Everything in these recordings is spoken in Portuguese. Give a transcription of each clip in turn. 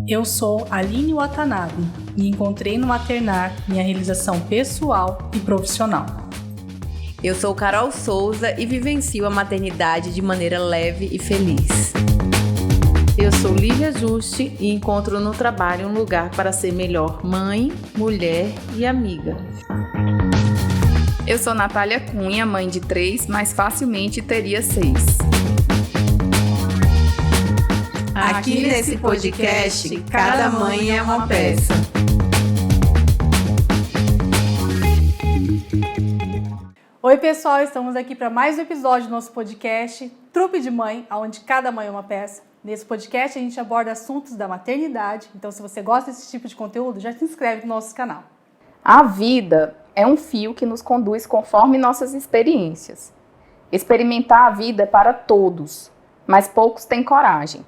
Eu sou Aline Watanabe e encontrei no maternar minha realização pessoal e profissional. Eu sou Carol Souza e vivencio a maternidade de maneira leve e feliz. Eu sou Lívia Juste e encontro no trabalho um lugar para ser melhor mãe, mulher e amiga. Eu sou Natália Cunha, mãe de 3, mas facilmente teria 6. Aqui nesse podcast, cada mãe é uma peça. Oi pessoal, estamos aqui para mais um episódio do nosso podcast Trupe de Mãe, onde cada mãe é uma peça. Nesse podcast a gente aborda assuntos da maternidade, então se você gosta desse tipo de conteúdo, já se inscreve no nosso canal. A vida é um fio que nos conduz conforme nossas experiências. Experimentar a vida é para todos, mas poucos têm coragem.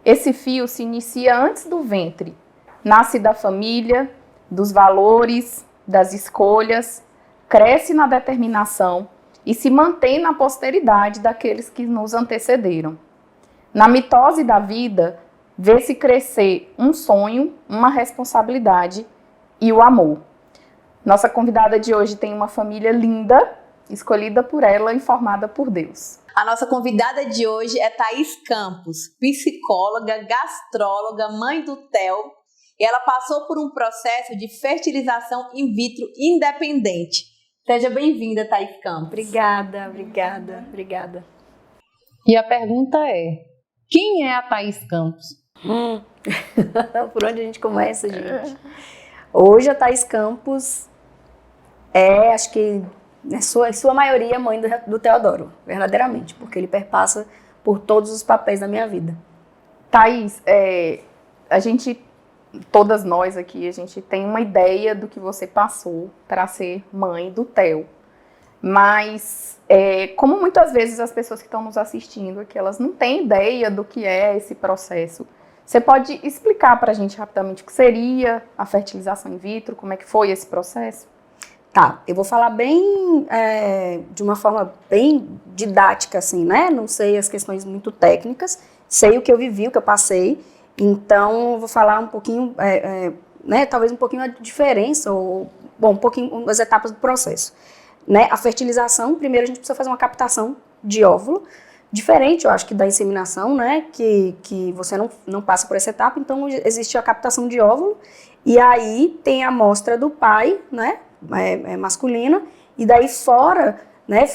Esse fio se inicia antes do ventre, nasce da família, dos valores, das escolhas, cresce na determinação e se mantém na posteridade daqueles que nos antecederam. Na mitose da vida, vê-se crescer um sonho, uma responsabilidade e o amor. Nossa convidada de hoje tem uma família linda, escolhida por ela e formada por Deus. A nossa convidada de hoje é Thaís Campos, psicóloga, gastróloga, mãe do Theo. E ela passou por um processo de fertilização in vitro independente. Seja bem-vinda, Thaís Campos. Obrigada. E a pergunta é, quem é a Thaís Campos? Por onde a gente começa, gente? Hoje a Thaís Campos acho que em sua maioria, mãe do Teodoro, verdadeiramente, porque ele perpassa por todos os papéis da minha vida. Thaís, todas nós aqui, a gente tem uma ideia do que você passou para ser mãe do Theo. Mas, como muitas vezes as pessoas que estão nos assistindo aqui, elas não têm ideia do que é esse processo. Você pode explicar para a gente rapidamente o que seria a fertilização in vitro, como é que foi esse processo? Tá, eu vou falar de uma forma bem didática, assim, né? Não sei as questões muito técnicas, sei o que eu vivi, o que eu passei, então eu vou falar um pouquinho, talvez um pouquinho a diferença, um pouquinho as etapas do processo. Né? A fertilização, primeiro a gente precisa fazer uma captação de óvulo, diferente, eu acho, que da inseminação, né? Que você não passa por essa etapa, então existe a captação de óvulo, e aí tem a amostra do pai, né? Masculina, e daí fora, né,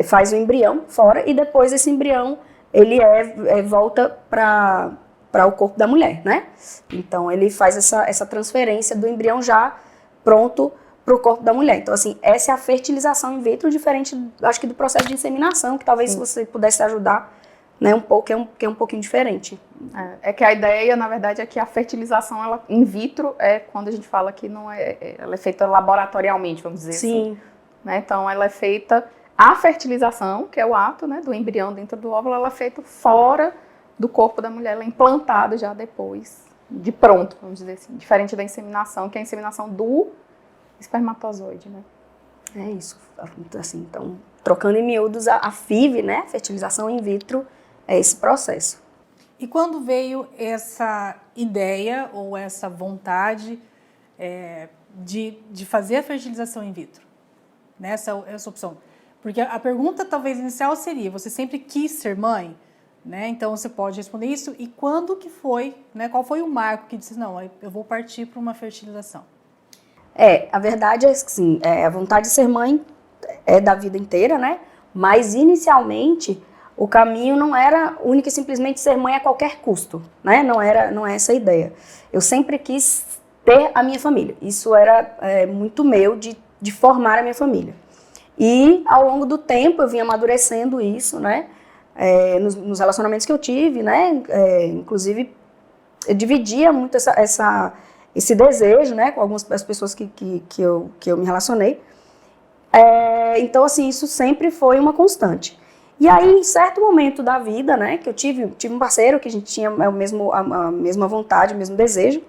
faz o embrião fora, e depois esse embrião, ele volta para o corpo da mulher, né? Então, ele faz essa transferência do embrião já pronto para o corpo da mulher. Então, assim, essa é a fertilização in vitro, diferente, acho que do processo de inseminação, que talvez se você pudesse ajudar, né, um pouco, que é um pouquinho diferente. É que a ideia, na verdade, é que a fertilização ela, in vitro é quando a gente fala que não ela é feita laboratorialmente, vamos dizer assim. Né? Então, ela é feita, a fertilização, que é o ato, né, do embrião dentro do óvulo, ela é feita fora do corpo da mulher, ela é implantada já depois, de pronto, vamos dizer assim. Diferente da inseminação, que é a inseminação do espermatozoide, né? É isso, assim, então, trocando em miúdos, a FIV, né, fertilização in vitro, é esse processo. E quando veio essa ideia ou essa vontade de fazer a fertilização in vitro? Né, essa opção? Porque a pergunta talvez inicial seria, você sempre quis ser mãe? Né? Então você pode responder isso. E quando que foi, né, qual foi o marco que disse, não, eu vou partir para uma fertilização? A verdade é que sim, a vontade de ser mãe é da vida inteira, né? Mas inicialmente o caminho não era único e simplesmente ser mãe a qualquer custo, né? Não é essa a ideia. Eu sempre quis ter a minha família. Isso era muito meu de formar a minha família. E ao longo do tempo eu vim amadurecendo isso, né? Nos relacionamentos que eu tive, né? Inclusive eu dividia muito esse desejo, né, com algumas das pessoas que eu me relacionei. Então, assim, isso sempre foi uma constante. E aí, em certo momento da vida, né, que eu tive um parceiro que a gente tinha a mesma vontade, o mesmo desejo,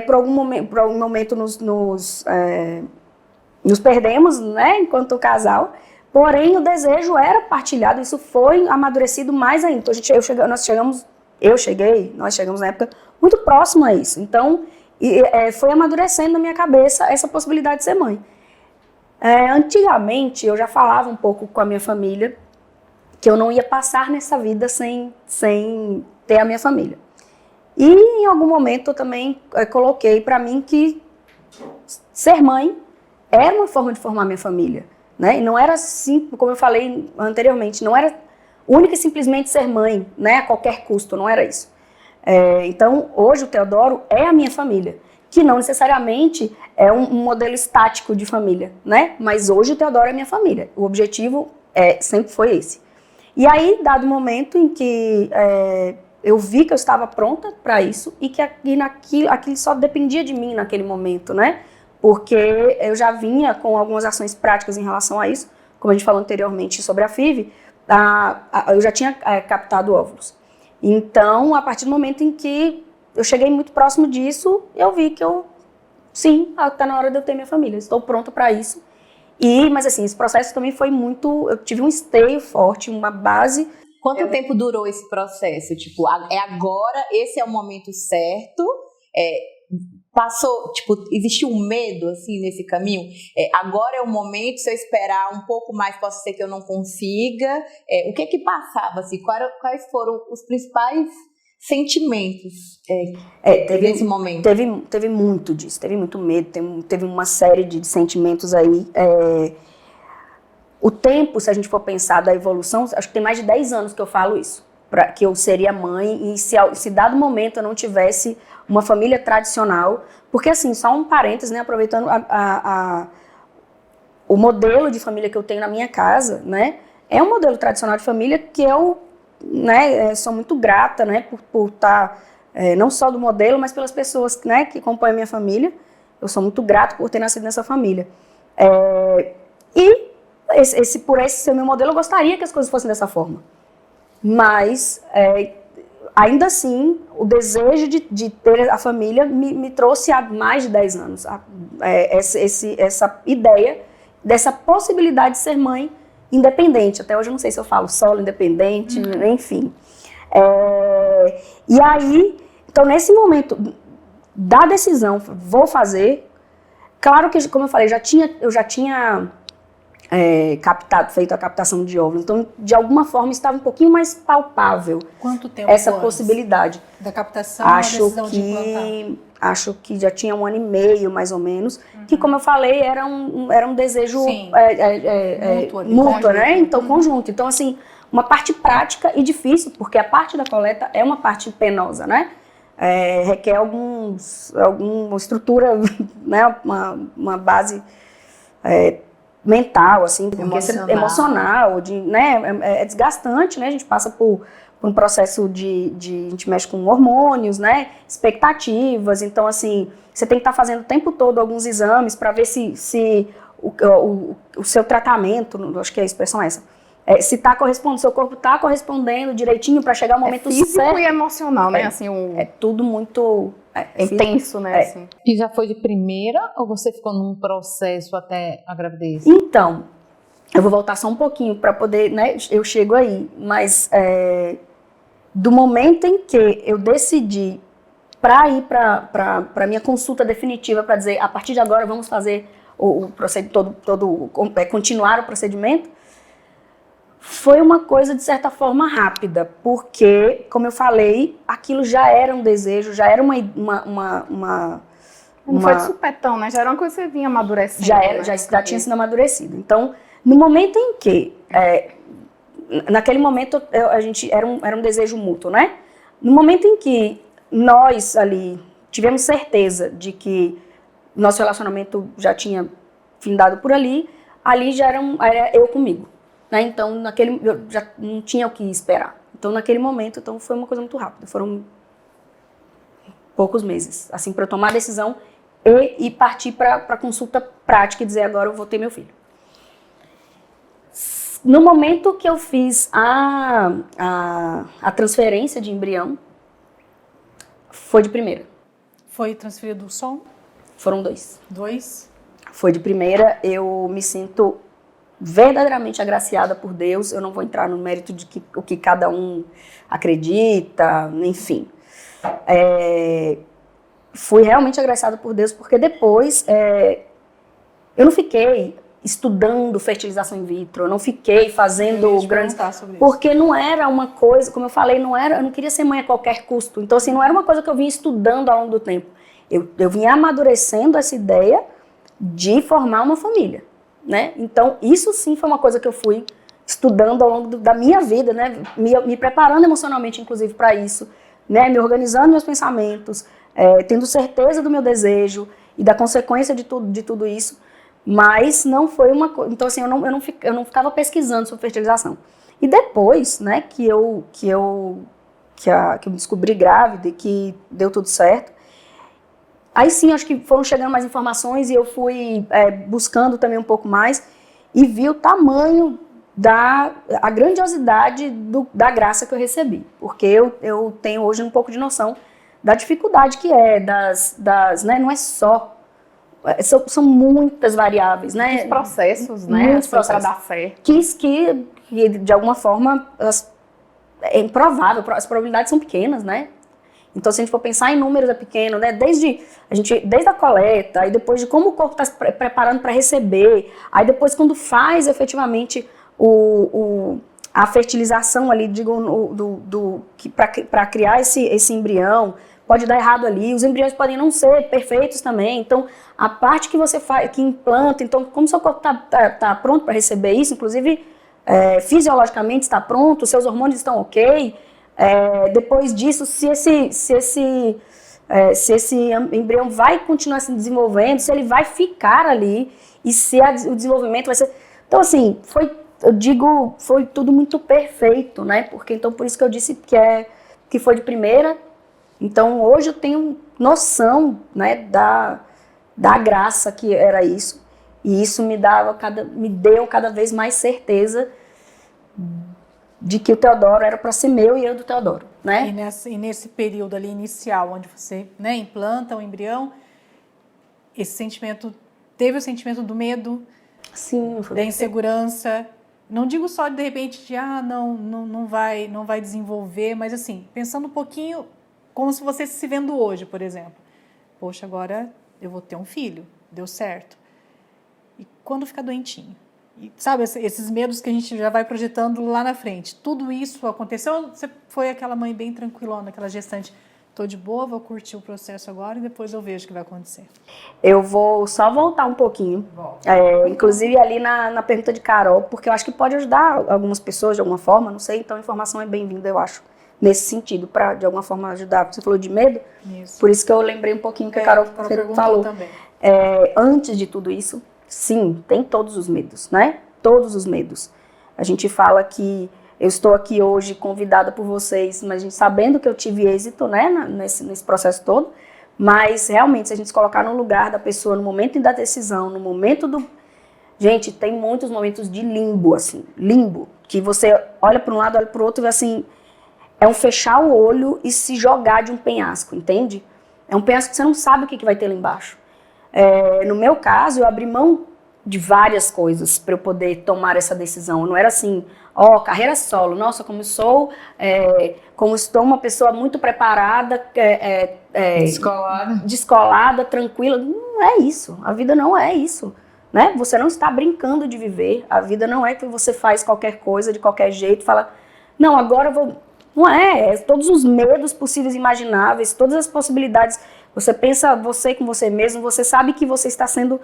por algum momento nos perdemos, né, enquanto casal, porém o desejo era partilhado, isso foi amadurecido mais ainda. Então, nós chegamos nós chegamos na época muito próximo a isso. Então, foi amadurecendo na minha cabeça essa possibilidade de ser mãe. Antigamente, eu já falava um pouco com a minha família que eu não ia passar nessa vida sem ter a minha família. E em algum momento eu também coloquei para mim que ser mãe era uma forma de formar minha família, né? E não era assim, como eu falei anteriormente, não era única e simplesmente ser mãe, né? A qualquer custo, não era isso. Então, hoje o Teodoro é a minha família, que não necessariamente é um modelo estático de família, né? Mas hoje o Teodoro é minha família. O objetivo sempre foi esse. E aí, dado o momento em que eu vi que eu estava pronta para isso e que aquilo só dependia de mim naquele momento, né? Porque eu já vinha com algumas ações práticas em relação a isso, como a gente falou anteriormente sobre a FIV, eu já tinha captado óvulos. Então, a partir do momento em que eu cheguei muito próximo disso, eu vi que sim, está na hora de eu ter minha família, estou pronta para isso. Mas assim, esse processo também foi muito, eu tive um esteio forte, uma base. Quanto tempo durou esse processo? Tipo, agora, esse é o momento certo? Passou, tipo, existiu um medo, assim, nesse caminho? Agora é o momento, se eu esperar um pouco mais, pode ser que eu não consiga. O que passava, assim? Quais foram os principais sentimentos nesse momento? Teve muito disso, teve muito medo, teve uma série de sentimentos aí. O tempo, se a gente for pensar da evolução, acho que tem mais de 10 anos que eu falo isso, que eu seria mãe, e se dado momento eu não tivesse uma família tradicional, porque assim, só um parênteses, né, aproveitando o modelo de família que eu tenho na minha casa, né, é um modelo tradicional de família que eu, né, sou muito grata, né, por estar, não só do modelo, mas pelas pessoas, né, que compõem a minha família. Eu sou muito grata por ter nascido nessa família. Por esse ser meu modelo, eu gostaria que as coisas fossem dessa forma. Mas, ainda assim, o desejo de ter a família me trouxe há mais de 10 anos. Essa ideia dessa possibilidade de ser mãe independente. Até hoje eu não sei se eu falo solo, independente, enfim. E aí, então nesse momento da decisão, vou fazer, claro que, como eu falei, eu já tinha feito a captação de óvulos, então de alguma forma estava um pouquinho mais palpável. Quanto tempo essa antes possibilidade da captação e a decisão de implantar? Acho que já tinha 1 ano e meio, mais ou menos, que, como eu falei, era um desejo mútuo, né? Então, conjunto. Então, assim, uma parte prática e difícil, porque a parte da coleta é uma parte penosa, né? Requer alguma estrutura, né? Uma base mental, assim, emocional, né? É desgastante, né? A gente passa por um processo a gente mexe com hormônios, né? Expectativas. Então, assim, você tem que estar fazendo o tempo todo alguns exames para ver se o seu tratamento, acho que a expressão é essa, se está correspondendo, seu corpo está correspondendo direitinho para chegar ao momento físico certo. E emocional, né? Assim, É tudo muito intenso, né? Assim. E já foi de primeira ou você ficou num processo até a gravidez? Então, eu vou voltar só um pouquinho para poder, né? Eu chego aí, mas do momento em que eu decidi para ir para minha consulta definitiva, para dizer, a partir de agora vamos fazer o procedimento continuar o procedimento, foi uma coisa de certa forma rápida, porque, como eu falei, aquilo já era um desejo, já era Não foi de supetão, né? Já era uma coisa que você vinha amadurecendo. Já tinha sido amadurecido. Então, no momento em que, naquele momento, a gente era um desejo mútuo, né? No momento em que nós ali tivemos certeza de que nosso relacionamento já tinha findado por ali já era eu comigo, né? Então, eu já não tinha o que esperar. Então, naquele momento, foi uma coisa muito rápida. Foram poucos meses, assim, para eu tomar a decisão e partir para a consulta prática e dizer, agora eu vou ter meu filho. No momento que eu fiz a transferência de embrião, foi de primeira. Foi transferido o som? Foram 2. 2? Foi de primeira, eu me sinto verdadeiramente agraciada por Deus. Eu não vou entrar no mérito de o que cada um acredita, enfim. Fui realmente agraciada por Deus, porque depois eu não fiquei estudando fertilização in vitro, eu não fiquei fazendo grandes... Porque não era uma coisa, como eu falei, eu não queria ser mãe a qualquer custo. Então, assim, não era uma coisa que eu vinha estudando ao longo do tempo. Eu vinha amadurecendo essa ideia de formar uma família, né? Então, isso sim foi uma coisa que eu fui estudando ao longo da minha vida, né? Me preparando emocionalmente, inclusive, para isso, né? Me organizando meus pensamentos, tendo certeza do meu desejo e da consequência de tudo isso. Mas não foi uma coisa... Então, assim, eu não ficava pesquisando sobre fertilização. E depois, né, que eu me descobri grávida e que deu tudo certo, aí sim, acho que foram chegando mais informações e eu fui buscando também um pouco mais e vi o tamanho a grandiosidade da graça que eu recebi. Porque eu tenho hoje um pouco de noção da dificuldade que né, não é só... São muitas variáveis, né? Os processos, né? Para dar certo. Que, de alguma forma, é improvável, as probabilidades são pequenas, né? Então, se a gente for pensar em números, é pequeno, né? Desde a coleta, aí depois de como o corpo está se preparando para receber, aí depois quando faz efetivamente a fertilização ali, para criar esse embrião, pode dar errado ali, os embriões podem não ser perfeitos também, então a parte que você faz, que implanta, então como seu corpo tá pronto para receber isso, inclusive fisiologicamente está pronto, seus hormônios estão ok, depois disso, se esse embrião vai continuar se desenvolvendo, se ele vai ficar ali, e se o desenvolvimento vai ser... Então assim, foi tudo muito perfeito, né, porque então por isso que eu disse que foi de primeira. Então, hoje eu tenho noção, né, da graça que era isso. E isso me deu cada vez mais certeza de que o Teodoro era para ser meu e eu do Teodoro, né? E nesse período ali inicial, onde você, né, implanta o embrião, teve o sentimento do medo, sim, da insegurança. Não digo só de repente não vai desenvolver, mas assim, pensando um pouquinho... Como se você se vendo hoje, por exemplo. Poxa, agora eu vou ter um filho, deu certo. E quando ficar doentinho? E, sabe, esses medos que a gente já vai projetando lá na frente. Tudo isso aconteceu, você foi aquela mãe bem tranquilona, aquela gestante. Estou de boa, vou curtir o processo agora e depois eu vejo o que vai acontecer. Eu vou só voltar um pouquinho. Inclusive ali na pergunta de Carol, porque eu acho que pode ajudar algumas pessoas de alguma forma, não sei, então a informação é bem-vinda, eu acho. Nesse sentido, para de alguma forma ajudar. Você falou de medo, isso. Por isso que eu lembrei um pouquinho que a Carol falou. Também. Antes de tudo isso, sim, tem todos os medos, né? Todos os medos. A gente fala que eu estou aqui hoje convidada por vocês, mas a gente sabendo que eu tive êxito, né, nesse processo todo, mas realmente, se a gente se colocar no lugar da pessoa, no momento da decisão, no momento do... Gente, tem muitos momentos de limbo, assim, limbo, que você olha para um lado, olha para o outro e assim... É um fechar o olho e se jogar de um penhasco, entende? É um penhasco que você não sabe o que vai ter lá embaixo. No meu caso, eu abri mão de várias coisas para eu poder tomar essa decisão. Eu não era assim, carreira solo, nossa, como estou uma pessoa muito preparada, descolada, tranquila. Não é isso, a vida não é isso. Né? Você não está brincando de viver, a vida não é que você faz qualquer coisa de qualquer jeito, fala, não, agora eu vou... Não todos os medos possíveis e imagináveis, todas as possibilidades. Você pensa você com você mesmo, você sabe que você está sendo...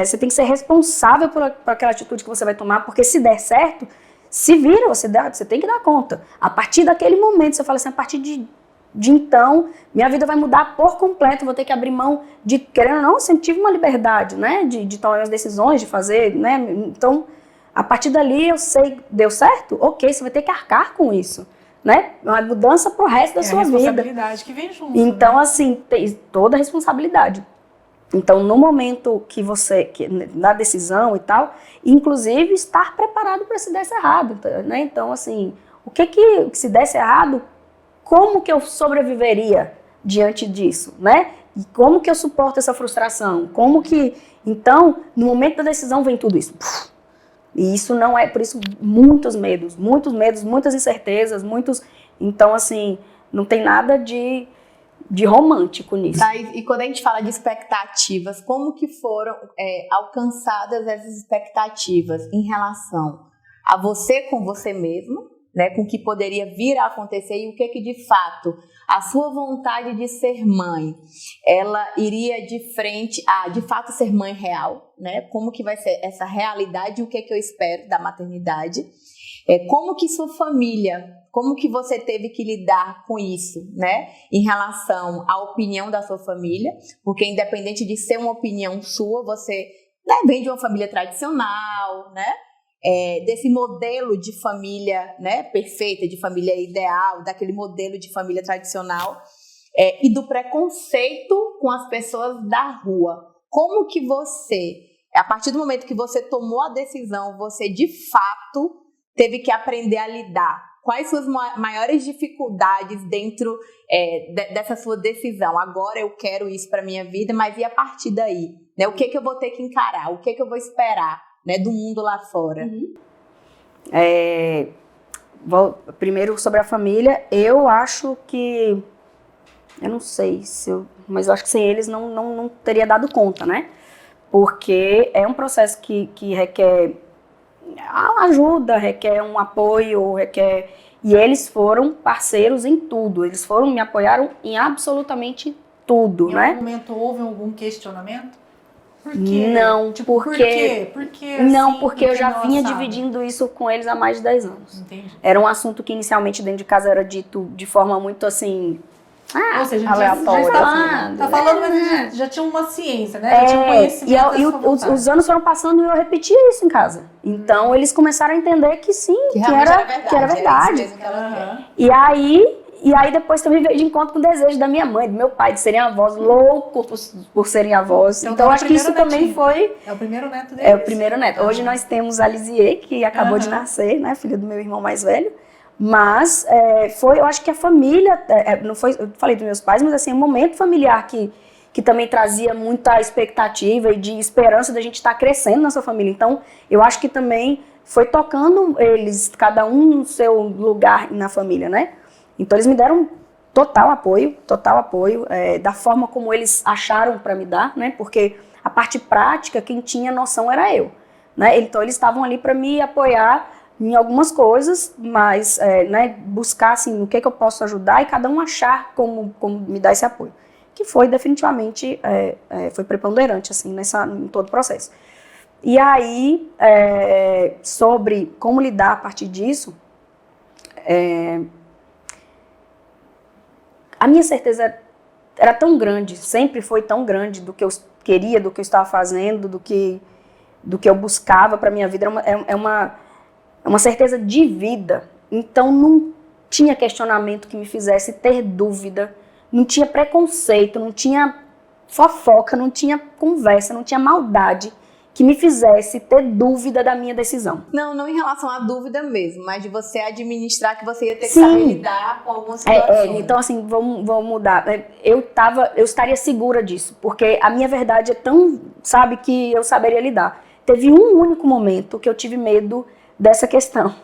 você tem que ser responsável por aquela atitude que você vai tomar, porque se der certo, se vira, você tem que dar conta. A partir daquele momento, você fala assim, a partir de então, minha vida vai mudar por completo, vou ter que abrir mão de, querendo ou não, eu sempre tive uma liberdade, né, de tomar as decisões, de fazer, né, então... A partir dali eu sei, deu certo? Ok, você vai ter que arcar com isso, né? Uma mudança pro resto da sua vida. É a responsabilidade que vem junto. Então, né? Assim, tem toda a responsabilidade. Então, no momento na decisão e tal, inclusive estar preparado para se desse errado, né? Então, assim, o que se desse errado, como que eu sobreviveria diante disso, né? E como que eu suporto essa frustração? Então, no momento da decisão vem tudo isso. E isso não é, por isso, muitos medos, muitas incertezas, Então, assim, não tem nada de romântico nisso. Thaís, e quando a gente fala de expectativas, como que foram alcançadas essas expectativas em relação a você com você mesmo, né, com o que poderia vir a acontecer e o que de fato a sua vontade de ser mãe, ela iria de frente a de fato ser mãe real, né? Como que vai ser essa realidade e o que eu espero da maternidade? Como que sua família, como que você teve que lidar com isso, né? Em relação à opinião da sua família, porque independente de ser uma opinião sua, você, né, vem de uma família tradicional, né? Desse modelo de família, né, perfeita, de família ideal, daquele modelo de família tradicional, e do preconceito com as pessoas da rua. Como que você, a partir do momento que você tomou a decisão, você de fato teve que aprender a lidar? Quais suas maiores dificuldades dentro dessa sua decisão? Agora eu quero isso para minha vida, mas e a partir daí? Né? O que eu vou ter que encarar? O que eu vou esperar, né, do mundo lá fora? Primeiro, sobre a família, eu acho que... Eu não sei, mas eu acho que sem eles não teria dado conta, né? Porque é um processo que requer ajuda, requer um apoio, E eles foram parceiros em tudo, me apoiaram em absolutamente tudo, né? Em algum momento houve algum questionamento? Por quê? Não, porque... Por quê? Não, assim, porque eu já vinha assado? dividindo isso com eles há mais de 10 anos. Entendi. Era um assunto que inicialmente dentro de casa era dito de forma muito assim... Ou seja, aleatória. tá falando, mas já tinha uma ciência, né? Já tinha um conhecimento. E os anos foram passando e eu repetia isso em casa. Então eles começaram a entender que sim, que era verdade. Isso mesmo que ela quer. E aí depois também veio de encontro com o desejo da minha mãe, do meu pai, de serem avós, loucos por serem avós. Então acho que isso também foi... É o primeiro neto deles. É o primeiro neto. Hoje nós temos a Lisier, que acabou de nascer, né, filha do meu irmão mais velho. Mas eu acho que a família, não foi, eu falei dos meus pais, mas assim, um momento familiar que também trazia muita expectativa e de esperança da gente estar crescendo nessa família. Então, eu acho que também foi tocando eles, cada um no seu lugar na família, né? Então, eles me deram total apoio, da forma como eles acharam para me dar, né? Porque a parte prática, quem tinha noção era eu, né? Então, eles estavam ali para me apoiar em algumas coisas, mas né, buscar assim, o que eu posso ajudar e cada um achar como me dar esse apoio. Que foi definitivamente, foi preponderante assim, em todo o processo. E aí, sobre como lidar a partir disso, a minha certeza era tão grande, sempre foi tão grande do que eu queria, do que eu estava fazendo, do que eu buscava para a minha vida. É uma certeza de vida, então não tinha questionamento que me fizesse ter dúvida, não tinha preconceito, não tinha fofoca, não tinha conversa, não tinha maldade que me fizesse ter dúvida da minha decisão. Não em relação à dúvida mesmo, mas de você administrar que você ia ter que saber lidar com algumas situações. Então assim, vamos mudar. Eu estaria segura disso, porque a minha verdade é tão, sabe, que eu saberia lidar. Teve um único momento que eu tive medo dessa questão,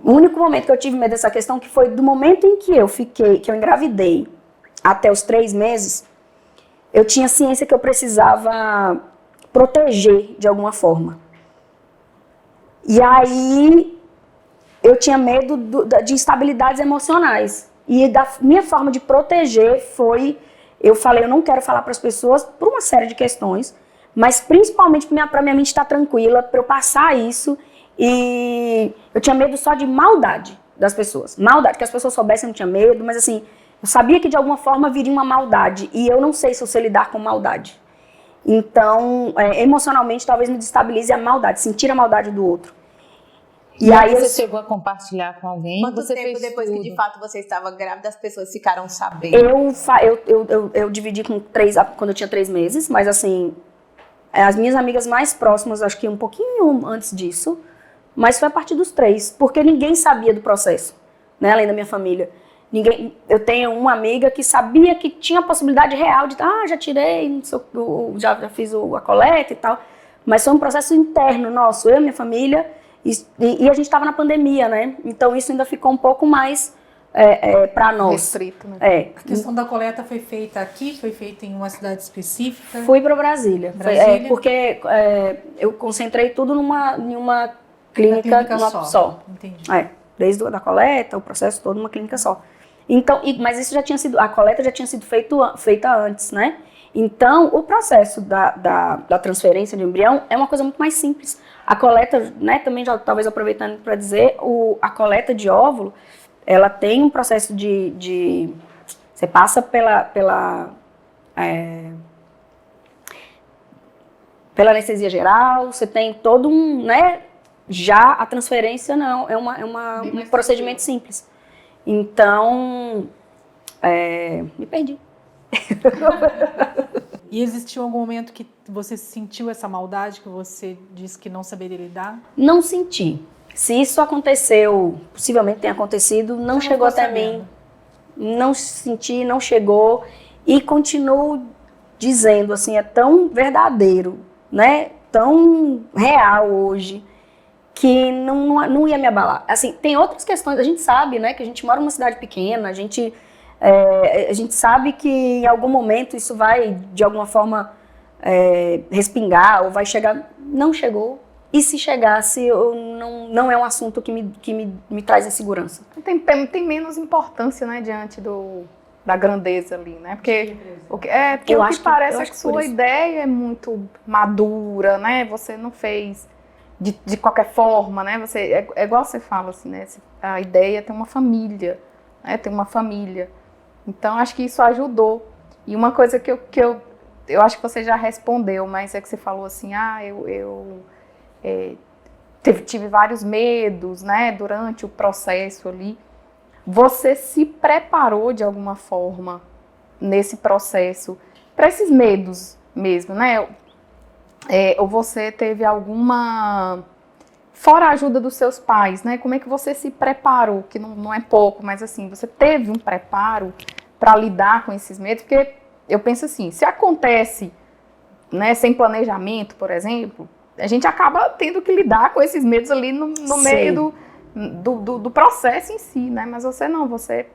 o único momento que eu tive medo dessa questão, que foi do momento em que eu engravidei até os 3 meses, eu tinha ciência que eu precisava proteger de alguma forma. E aí eu tinha medo de instabilidades emocionais. E da minha forma de proteger foi, eu falei, eu não quero falar para as pessoas por uma série de questões, mas principalmente para minha mente estar tranquila, para eu passar isso. E eu tinha medo só de maldade das pessoas. Maldade, que as pessoas soubessem, eu não tinha medo, mas assim, eu sabia que de alguma forma viria uma maldade. E eu não sei se eu sei lidar com maldade. Então, emocionalmente, talvez me destabilize a maldade, sentir a maldade do outro. E aí você chegou a compartilhar com alguém? Quanto você tempo fez depois tudo? que de fato você estava grávida, as pessoas ficaram sabendo? Eu dividi com 3, quando eu tinha 3 meses, mas assim... As minhas amigas mais próximas, acho que um pouquinho antes disso, mas foi a partir dos 3, porque ninguém sabia do processo, né, além da minha família. Eu tenho uma amiga que sabia que tinha a possibilidade real de, já tirei, já fiz a coleta e tal, Mas foi um processo interno nosso, eu e minha família, e a gente estava na pandemia, né? Então isso ainda ficou um pouco mais para nós. Restrito, né? A questão da coleta foi feita aqui? Foi feita em uma cidade específica? Fui para Brasília. Porque eu concentrei tudo em uma clínica só. Entendi. Desde a coleta, o processo todo numa clínica só. Então, mas isso já tinha sido, a coleta já tinha sido feita antes, né? Então, o processo da transferência de embrião é uma coisa muito mais simples. A coleta, né, também já talvez aproveitando para dizer, a coleta de óvulo, ela tem um processo você passa pela anestesia geral, você tem todo né? Já a transferência não, é um procedimento simples. Então, me perdi. E existiu algum momento que você sentiu essa maldade que você disse que não saberia lidar? Não senti. Se isso aconteceu, possivelmente tenha acontecido, não chegou até mim. Não senti, não chegou. E continuo dizendo, assim, é tão verdadeiro, né? Tão real hoje, que não ia me abalar. Assim, tem outras questões, a gente sabe, né? Que a gente mora numa cidade pequena, a gente sabe que em algum momento isso vai, de alguma forma, respingar ou vai chegar. Não chegou. E se chegasse, não é um assunto que me traz insegurança. Tem menos importância, né, diante da grandeza ali, né? Porque o que parece é que sua ideia é muito madura, né? Você não fez de qualquer forma, né? É igual você fala, assim, né? A ideia é ter uma família, né? Ter uma família. Então, acho que isso ajudou. E uma coisa que eu acho que você já respondeu, mas é que você falou assim, tive vários medos, né, durante o processo ali. Você se preparou de alguma forma nesse processo para esses medos mesmo, né? Ou você teve alguma, fora a ajuda dos seus pais, né? Como é que você se preparou? Que não é pouco, mas assim, você teve um preparo para lidar com esses medos? Porque eu penso assim, se acontece, né, sem planejamento, por exemplo, a gente acaba tendo que lidar com esses medos ali no meio do processo em si, né? Mas você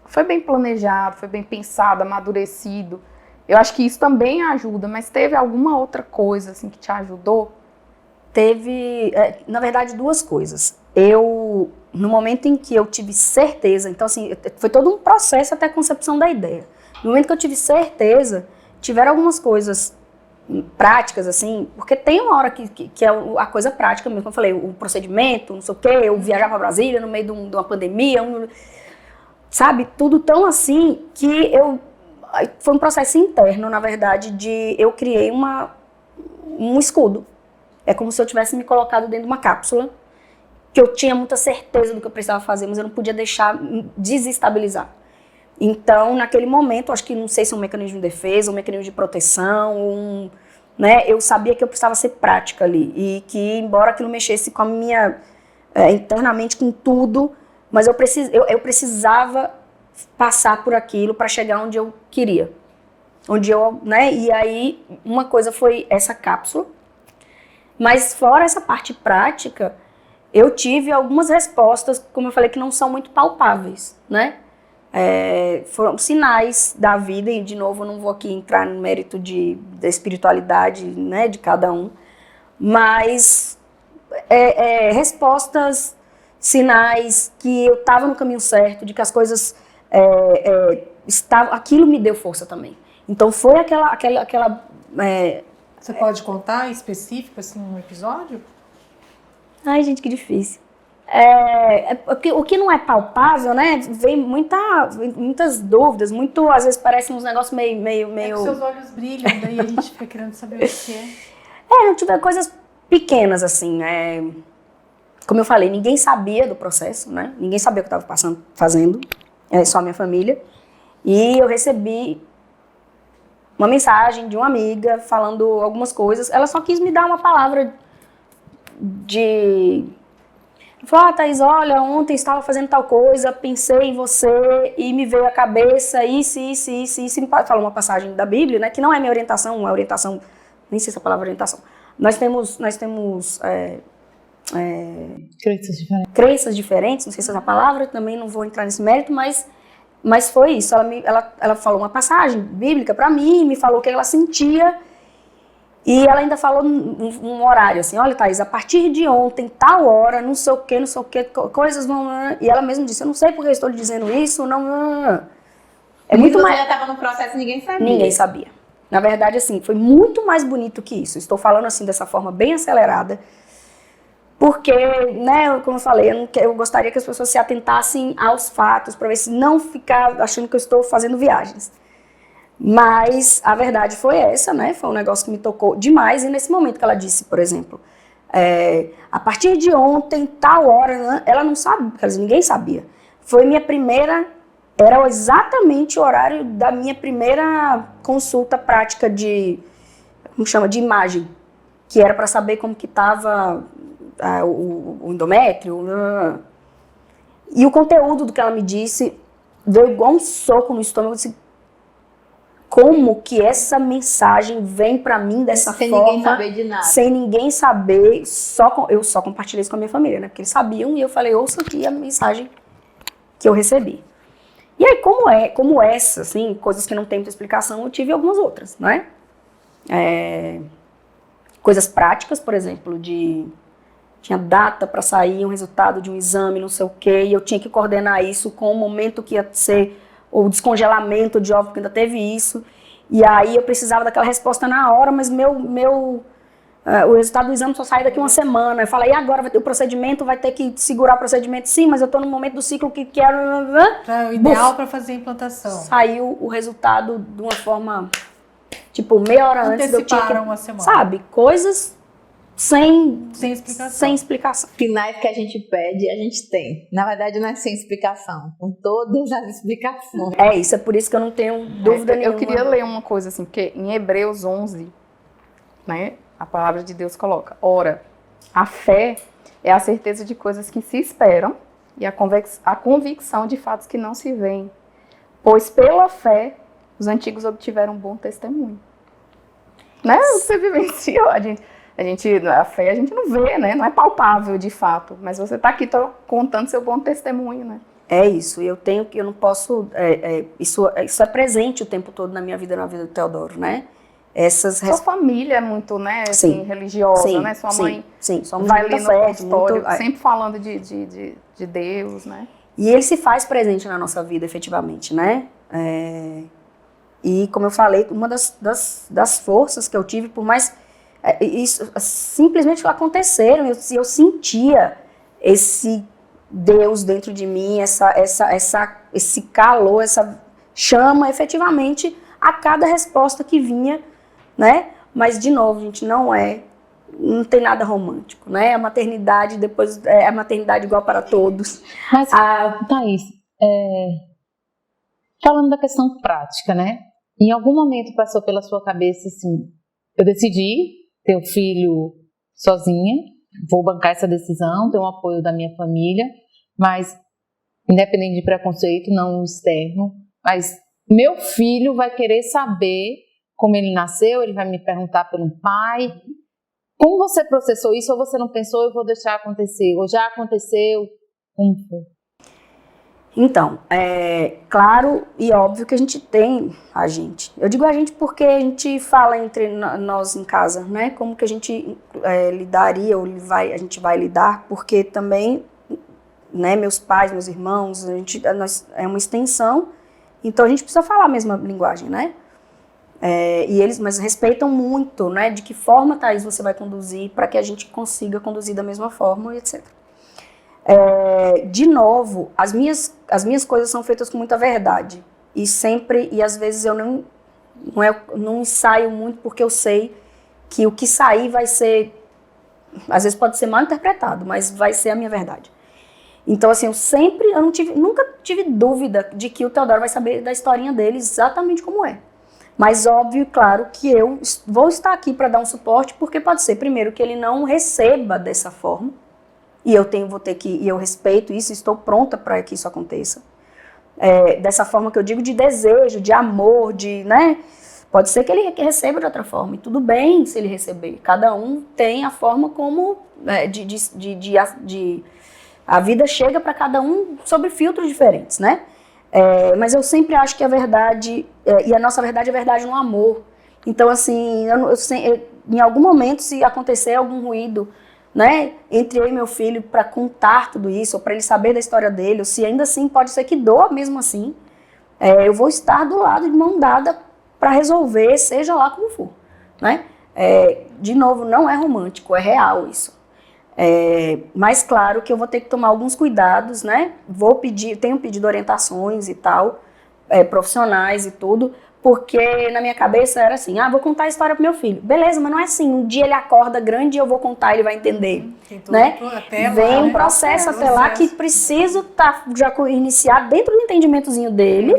foi bem planejado, foi bem pensado, amadurecido. Eu acho que isso também ajuda, mas teve alguma outra coisa assim que te ajudou? Teve, na verdade, duas coisas. No momento em que eu tive certeza, então assim, foi todo um processo até a concepção da ideia. No momento que eu tive certeza, tiveram algumas coisas práticas, assim, porque tem uma hora que é a coisa prática mesmo, como eu falei, o procedimento, não sei o quê, eu viajar para Brasília no meio de uma pandemia, sabe, tudo tão assim que foi um processo interno, na verdade, eu criei um escudo. É como se eu tivesse me colocado dentro de uma cápsula, que eu tinha muita certeza do que eu precisava fazer, mas eu não podia deixar desestabilizar. Então, naquele momento, acho que não sei se é um mecanismo de defesa, um mecanismo de proteção, né? Eu sabia que eu precisava ser prática ali e que, embora aquilo mexesse com a minha, internamente com tudo, mas eu precisava passar por aquilo para chegar onde eu queria. Né? E aí, uma coisa foi essa cápsula, mas fora essa parte prática, eu tive algumas respostas, como eu falei, que não são muito palpáveis, né? Foram sinais da vida, e de novo eu não vou aqui entrar no mérito da espiritualidade, né, de cada um, mas respostas, sinais que eu estava no caminho certo, de que as coisas estavam, aquilo me deu força também. Então foi aquela Você pode contar específico, assim, um episódio? Ai, gente, que difícil. O que não é palpável, né? Vem muitas dúvidas, às vezes parecem uns negócios meio... Que seus olhos brilham, daí a gente fica querendo saber o que é. Eu tive coisas pequenas, assim, como eu falei, ninguém sabia do processo, né? Ninguém sabia o que eu estava fazendo, só a minha família. E eu recebi uma mensagem de uma amiga falando algumas coisas. Ela só quis me dar uma palavra falou, Thaís, olha, ontem estava fazendo tal coisa, pensei em você e me veio à cabeça isso. Me falou uma passagem da Bíblia, né, que não é minha orientação, uma orientação, nem sei se é a palavra orientação, Nós temos crenças diferentes, não sei se é a palavra, também não vou entrar nesse mérito, mas foi isso. Ela falou uma passagem bíblica para mim, me falou o que ela sentia, e ela ainda falou num horário, assim, olha, Thaís, a partir de ontem, tal hora, não sei o que, coisas vão... E ela mesma disse, eu não sei porque eu estou lhe dizendo isso, não... É muito mais... já estava no processo e ninguém sabia. Ninguém sabia. Na verdade, assim, foi muito mais bonito que isso. Estou falando, assim, dessa forma bem acelerada, porque, né, como eu falei, eu gostaria que as pessoas se atentassem aos fatos, para ver se não ficar achando que eu estou fazendo viagens. Mas a verdade foi essa, né? Foi um negócio que me tocou demais. E nesse momento que ela disse, por exemplo, a partir de ontem, tal hora, né, ela não sabe, porque ninguém sabia. Foi minha primeira, era exatamente o horário da minha primeira consulta prática de, como chama, de imagem, que era para saber como que estava o endométrio. E o conteúdo do que ela me disse deu igual um soco no estômago. Eu disse, como que essa mensagem vem para mim dessa sem forma, ninguém saber de nada, sem ninguém saber, eu só compartilhei isso com a minha família, né? Porque eles sabiam, e eu falei, ouça aqui a mensagem que eu recebi. E aí, como essa, assim, coisas que não tem muita explicação, eu tive algumas outras, não é? Coisas práticas, por exemplo, tinha data para sair um resultado de um exame, não sei o quê, e eu tinha que coordenar isso com o momento que ia ser o descongelamento de óvulo, que ainda teve isso, e aí eu precisava daquela resposta na hora, mas o resultado do exame só sai daqui uma semana. Eu falei, e agora vai ter o procedimento, vai ter que segurar o procedimento, sim, mas eu estou no momento do ciclo que quero... O ideal para fazer a implantação. Saiu o resultado de uma forma, tipo, meia hora antes eu tinha que... uma semana. Sabe, coisas sem explicação. Finais que a gente pede, a gente tem. Na verdade, não é sem explicação, com todas as explicações. É isso, é por isso que eu não tenho dúvida nenhuma. Eu queria ler uma coisa assim, porque em Hebreus 11, né, a palavra de Deus coloca, ora, a fé é a certeza de coisas que se esperam e a convicção de fatos que não se veem. Pois pela fé, os antigos obtiveram um bom testemunho. Né? Você vivenciou, a fé a gente não vê, né? Não é palpável de fato, mas você está aqui contando seu bom testemunho, né? É isso, eu não posso, isso é presente o tempo todo na minha vida, na vida do Teodoro, né? Sua família é muito, né, assim, religiosa, né? Sua mãe somos vai lendo o consultório, muito, sempre falando de Deus, né? E ele se faz presente na nossa vida, efetivamente, né? E como eu falei, uma das forças que eu tive, por mais... isso simplesmente aconteceram, eu sentia esse Deus dentro de mim, esse calor, essa chama, efetivamente, a cada resposta que vinha, né? Mas, de novo, gente, não tem nada romântico, né? A maternidade, depois, é a maternidade igual para todos. Mas, Thaís, falando da questão prática, né? Em algum momento passou pela sua cabeça, assim, eu decidi ter um filho sozinha, vou bancar essa decisão, ter um apoio da minha família, mas independente de preconceito, não externo, mas meu filho vai querer saber como ele nasceu, ele vai me perguntar pelo pai. Como você processou isso? Ou você não pensou, eu vou deixar acontecer? Ou já aconteceu? Como foi? Então, claro e óbvio que a gente tem eu digo a gente porque a gente fala entre nós em casa, né? Como que a gente lidaria, ou a gente vai lidar, porque também, né, meus pais, meus irmãos, nós é uma extensão, então a gente precisa falar a mesma linguagem, né? Mas respeitam muito, né? De que forma, Thaís, você vai conduzir, para que a gente consiga conduzir da mesma forma, etc. De novo, as minhas coisas são feitas com muita verdade. E às vezes eu não ensaio muito, porque eu sei que o que sair vai ser, às vezes pode ser mal interpretado, mas vai ser a minha verdade. Então, assim, nunca tive dúvida de que o Teodoro vai saber da historinha dele exatamente como é. Mas óbvio, claro, que eu vou estar aqui para dar um suporte, porque pode ser, primeiro, que ele não receba dessa forma, e eu respeito isso, estou pronta para que isso aconteça. Dessa forma que eu digo, de desejo, de amor, né? Pode ser que ele receba de outra forma, e tudo bem se ele receber. Cada um tem a forma como a vida chega para cada um sobre filtros diferentes, né? Mas eu sempre acho que a verdade, e a nossa verdade é verdade no amor. Então, assim, em algum momento, se acontecer algum ruído, né, entre eu e meu filho, para contar tudo isso, ou para ele saber da história dele, ou se ainda assim pode ser que doa mesmo assim, eu vou estar do lado de mão dada para resolver, seja lá como for, né? De novo, não é romântico, é real isso. Mas claro que eu vou ter que tomar alguns cuidados, né? Tenho pedido orientações e tal, profissionais e tudo, porque na minha cabeça era assim, vou contar a história pro meu filho. Beleza, mas não é assim, um dia ele acorda grande e eu vou contar, ele vai entender, né? Vem um processo até lá que preciso já iniciar dentro do entendimentozinho dele,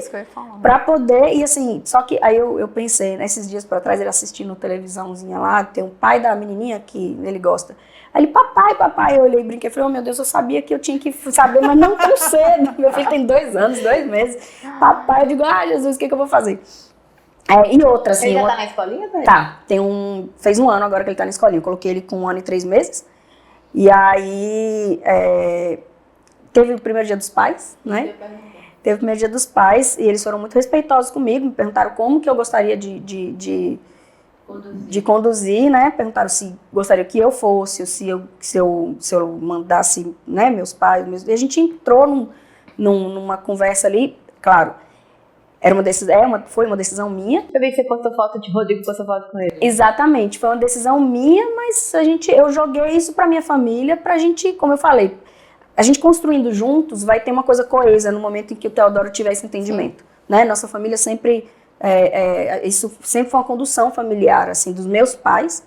para poder, e assim, só que aí eu pensei, nesses dias para trás, ele assistindo televisãozinha lá, tem um pai da menininha que ele gosta. Aí ele, papai, eu olhei e brinquei, falei, meu Deus, eu sabia que eu tinha que saber, mas não tão cedo. Meu filho tem 2 anos, 2 meses. Papai, eu digo, Jesus, o que eu vou fazer? E outra, assim... Ele já tá na escolinha, velho? Tá, fez 1 ano agora que ele tá na escolinha. Eu coloquei ele com 1 ano e 3 meses. E aí, teve o primeiro dia dos pais, né? Teve o primeiro dia dos pais, e eles foram muito respeitosos comigo, me perguntaram como que eu gostaria de conduzir, né? Perguntaram se gostaria que eu fosse, se eu mandasse, né, meus pais. E a gente entrou numa conversa ali, claro, foi uma decisão minha. Eu vi que você postou foto de Rodrigo, postou foto com ele. Exatamente, foi uma decisão minha, mas eu joguei isso pra minha família, pra gente, como eu falei, a gente construindo juntos vai ter uma coisa coesa no momento em que o Teodoro tiver esse entendimento, né? Nossa família sempre... isso sempre foi uma condução familiar, assim, dos meus pais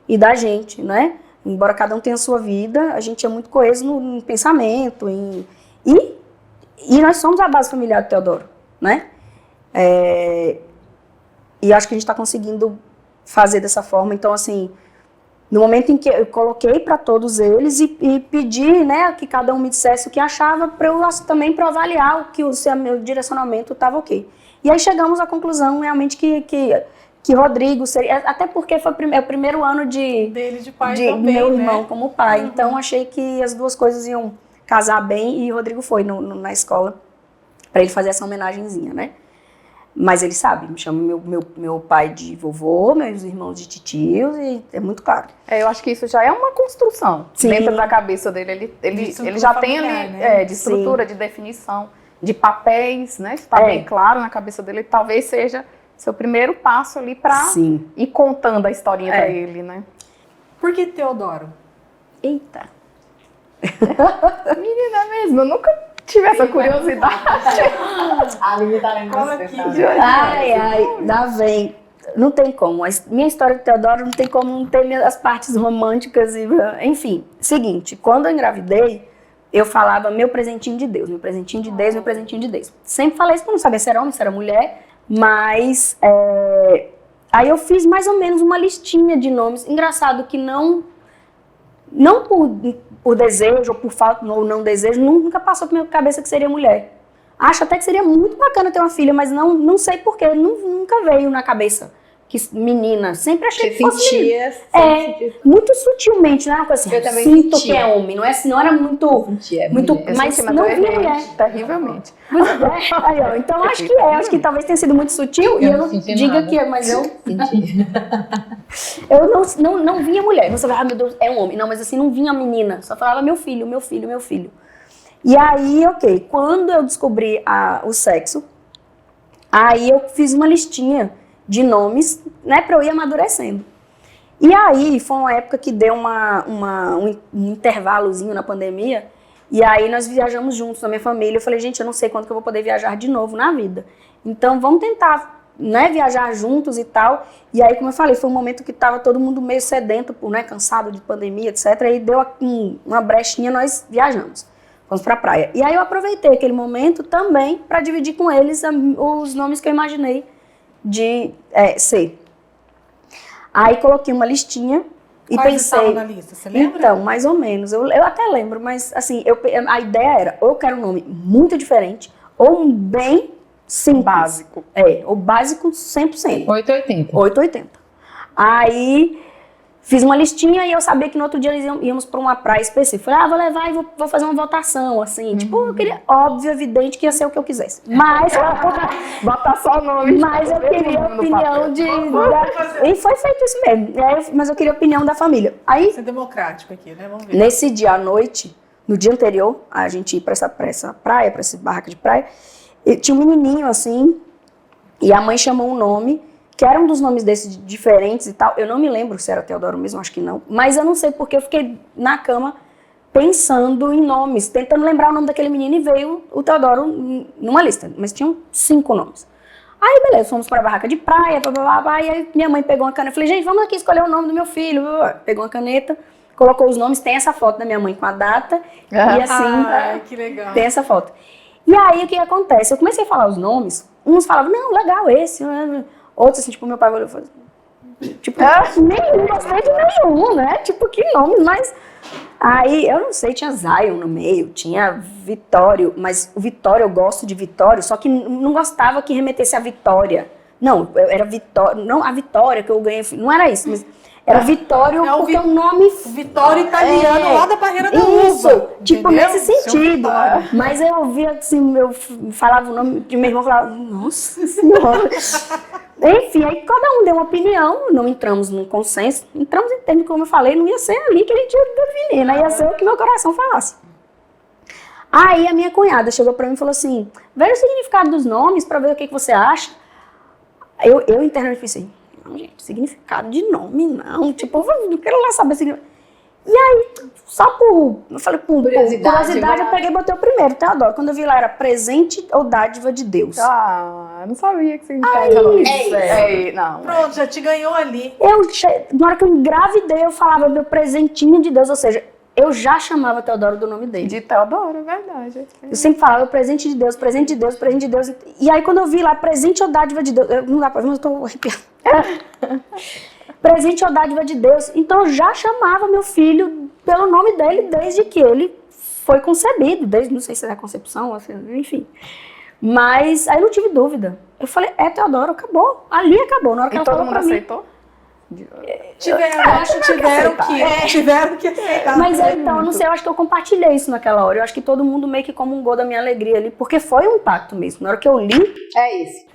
e da gente, né? Embora cada um tenha a sua vida, a gente é muito coeso no pensamento, e nós somos a base familiar do Teodoro, né? E acho que a gente está conseguindo fazer dessa forma. Então, assim, no momento em que eu coloquei para todos eles e pedi, né, que cada um me dissesse o que achava, também para avaliar se o meu direcionamento estava ok. E aí chegamos à conclusão realmente que Rodrigo seria, até porque foi o primeiro ano dele de pai também, meu irmão, né? como pai. Então achei que as duas coisas iam casar bem, e Rodrigo foi na escola para ele fazer essa homenagenzinha, né? Mas ele sabe, me chama meu pai de vovô, meus irmãos de titios, e é muito claro. Eu acho que isso já é uma construção. Sim. Dentro da cabeça dele. Ele já tem ali, né? de estrutura, de definição, de papéis, né? Isso está bem claro na cabeça dele. Talvez seja seu primeiro passo ali para ir contando a historinha para ele, né? Por que Teodoro? Eita! Menina mesmo, eu nunca tive essa curiosidade. A Lívia tá lembrando Fala aqui. Dá bem. Não tem como. Minha história do Teodoro não tem como não ter as partes românticas. Enfim, seguinte, quando eu engravidei, eu falava meu presentinho de Deus, meu presentinho de Deus, meu presentinho de Deus. Sempre falei isso pra não saber se era homem, se era mulher, mas aí eu fiz mais ou menos uma listinha de nomes. Engraçado que não por desejo, ou por falta ou não desejo, nunca passou pela minha cabeça que seria mulher. Acho até que seria muito bacana ter uma filha, mas não sei porquê, nunca veio na cabeça que menina. Sempre achei que fosse sentia, muito sutilmente, né? Uma coisa assim, eu também sinto sentia. que é homem, não era muito, mas não via mulher. Terrivelmente. Então acho que talvez tenha sido muito sutil, e eu não diga que é, mas eu não vinha mulher. Você vai, meu Deus, é um homem. Não, mas assim, não vinha menina. Só falava meu filho, meu filho, meu filho. E aí, quando eu descobri o sexo, aí eu fiz uma listinha de nomes, né, pra eu ir amadurecendo. E aí, foi uma época que deu um intervalozinho na pandemia, e aí nós viajamos juntos, na minha família. Eu falei, gente, eu não sei quando que eu vou poder viajar de novo na vida. Então, vamos tentar, né, viajar juntos e tal. E aí, como eu falei, foi um momento que tava todo mundo meio sedento, cansado de pandemia, etc. E deu uma brechinha, nós viajamos. Fomos pra praia. E aí eu aproveitei aquele momento também para dividir com eles os nomes que eu imaginei de ser. Aí coloquei uma listinha e Quais pensei... estavam na lista, você lembra? Então, mais ou menos. Eu até lembro, mas assim, a ideia era, ou eu quero um nome muito diferente, ou um bem simples. Básico. O básico 100%. 880. 8,80. Aí fiz uma listinha e eu sabia que no outro dia íamos para uma praia específica. Falei, vou levar e vou fazer uma votação, assim. Tipo, eu queria, óbvio, evidente que ia ser o que eu quisesse. Mas, Bota só o nome. mas eu queria a opinião e foi feito isso mesmo. Mas eu queria a opinião da família. Aí, Isso é democrático aqui, né? Vamos ver. nesse dia à noite, no dia anterior, a gente ia para essa praia, para essa barraca de praia, e tinha um menininho, assim, e a mãe chamou um nome, que era um dos nomes desses diferentes e tal. Eu não me lembro se era Teodoro mesmo, acho que não. Mas eu não sei porque eu fiquei na cama pensando em nomes, tentando lembrar o nome daquele menino e veio o Teodoro numa lista. Mas tinham 5 nomes. Aí, beleza, fomos para a barraca de praia, e aí minha mãe pegou uma caneta. Eu falei, gente, vamos aqui escolher o nome do meu filho. Pegou uma caneta, colocou os nomes, tem essa foto da minha mãe com a data. E assim, que legal. tem essa foto. E aí, o que acontece? Eu comecei a falar os nomes, uns falavam, não, legal esse, outros, assim, tipo, meu pai olhou e falou, tipo, nenhum, gostei de nenhum, né? Tipo, que nome, mas... Aí, eu não sei, tinha Zion no meio, tinha Vitório, mas o Vitório, eu gosto de Vitório, só que não gostava que remetesse a Vitória. Não, era Vitória, não a Vitória que eu ganhei, não era isso, mas era Vitório porque é um nome... Vitório italiano lá da Barreira da Isso, Uva. tipo, entendeu? nesse sentido. Mas eu ouvia assim, eu falava o nome de meu irmão, falava, nossa senhora. Enfim, aí cada um deu uma opinião, não entramos num consenso, entramos em termos, como eu falei, não ia ser ali que a gente ia definir, né? Ia ser o que meu coração falasse. Aí a minha cunhada chegou pra mim e falou assim, veja o significado dos nomes pra ver o que você acha. Eu internamente pensei, não, gente, significado de nome, não. Tipo, eu não quero lá saber significado. E aí, só eu falei, por curiosidade, eu peguei e botei o primeiro, Teodoro. Quando eu vi lá, era presente ou dádiva de Deus. Não sabia que significava isso. Não. Pronto, já te ganhou ali. Na hora que eu engravidei, eu falava meu presentinho de Deus, ou seja, eu já chamava Teodoro do nome dele. De Teodoro, é verdade. Eu sempre falava presente de Deus, presente de Deus, presente de Deus. E aí, quando eu vi lá, presente ou dádiva de Deus, não dá pra ver, mas eu tô arrepiando. Presente ou dádiva de Deus. Então, eu já chamava meu filho pelo nome dele desde que ele foi concebido. Desde, não sei se é a concepção, enfim. Mas aí eu não tive dúvida. Eu falei, Teodoro, acabou. Ali acabou. Na hora que ela todo falou mundo pra mim. aceitou? Tiveram que aceitar. Mas então, eu não sei, eu acho que eu compartilhei isso naquela hora. Eu acho que todo mundo meio que comungou da minha alegria ali, porque foi um impacto mesmo. Na hora que eu li, É isso.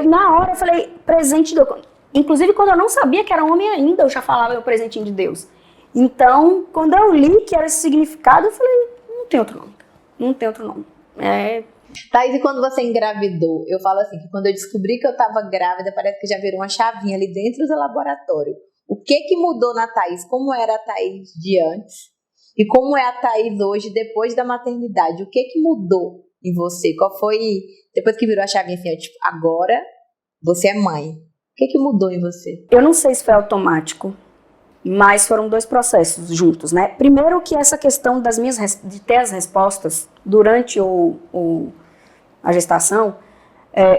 na hora eu falei, presente de Deus. Inclusive, quando eu não sabia que era homem ainda, eu já falava meu presentinho de Deus. Então, quando eu li que era esse significado, eu falei, não tem outro nome. Não tem outro nome. Thaís, e quando você engravidou, eu falo assim, que quando eu descobri que eu tava grávida, parece que já virou uma chavinha ali dentro do laboratório. O que mudou na Thaís? Como era a Thaís de antes? E como é a Thaís hoje, depois da maternidade? O que mudou em você? Qual foi, depois que virou a chavinha assim, tipo, agora você é mãe. O que mudou em você? Eu não sei se foi automático, mas foram 2 processos juntos, né? Primeiro que essa questão de ter as respostas durante a gestação,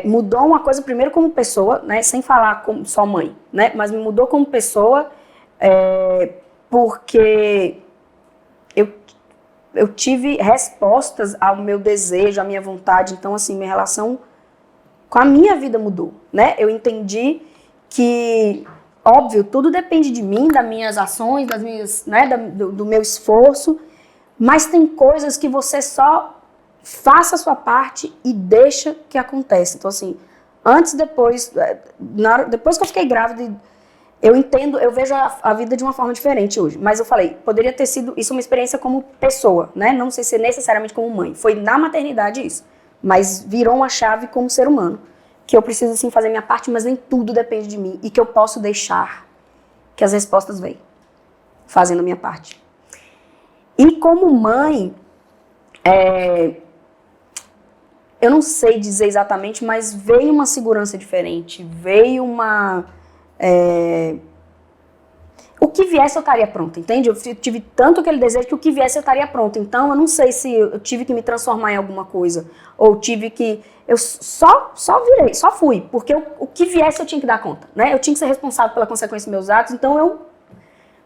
mudou uma coisa primeiro como pessoa, né? Sem falar como só mãe, né? Mas me mudou como pessoa porque eu tive respostas ao meu desejo, à minha vontade. Então, assim, minha relação com a minha vida mudou, né? Eu entendi que, óbvio, tudo depende de mim, das minhas ações, das minhas, né, do meu esforço, mas tem coisas que você só faça a sua parte e deixa que aconteça. Então, assim, antes, depois que eu fiquei grávida, eu vejo a vida de uma forma diferente hoje. Mas eu falei, poderia ter sido isso uma experiência como pessoa, né? Não sei se necessariamente como mãe. Foi na maternidade isso. Mas virou uma chave como ser humano. Que eu preciso, sim, fazer minha parte, mas nem tudo depende de mim. E que eu posso deixar que as respostas venham, fazendo a minha parte. E como mãe, eu não sei dizer exatamente, mas veio uma segurança diferente. Veio uma... O que viesse eu estaria pronta, entende? Eu tive tanto aquele desejo que o que viesse eu estaria pronta. Então eu não sei se eu tive que me transformar em alguma coisa, ou tive que... Eu só virei, só fui, porque o que viesse eu tinha que dar conta, né? Eu tinha que ser responsável pela consequência dos meus atos, então eu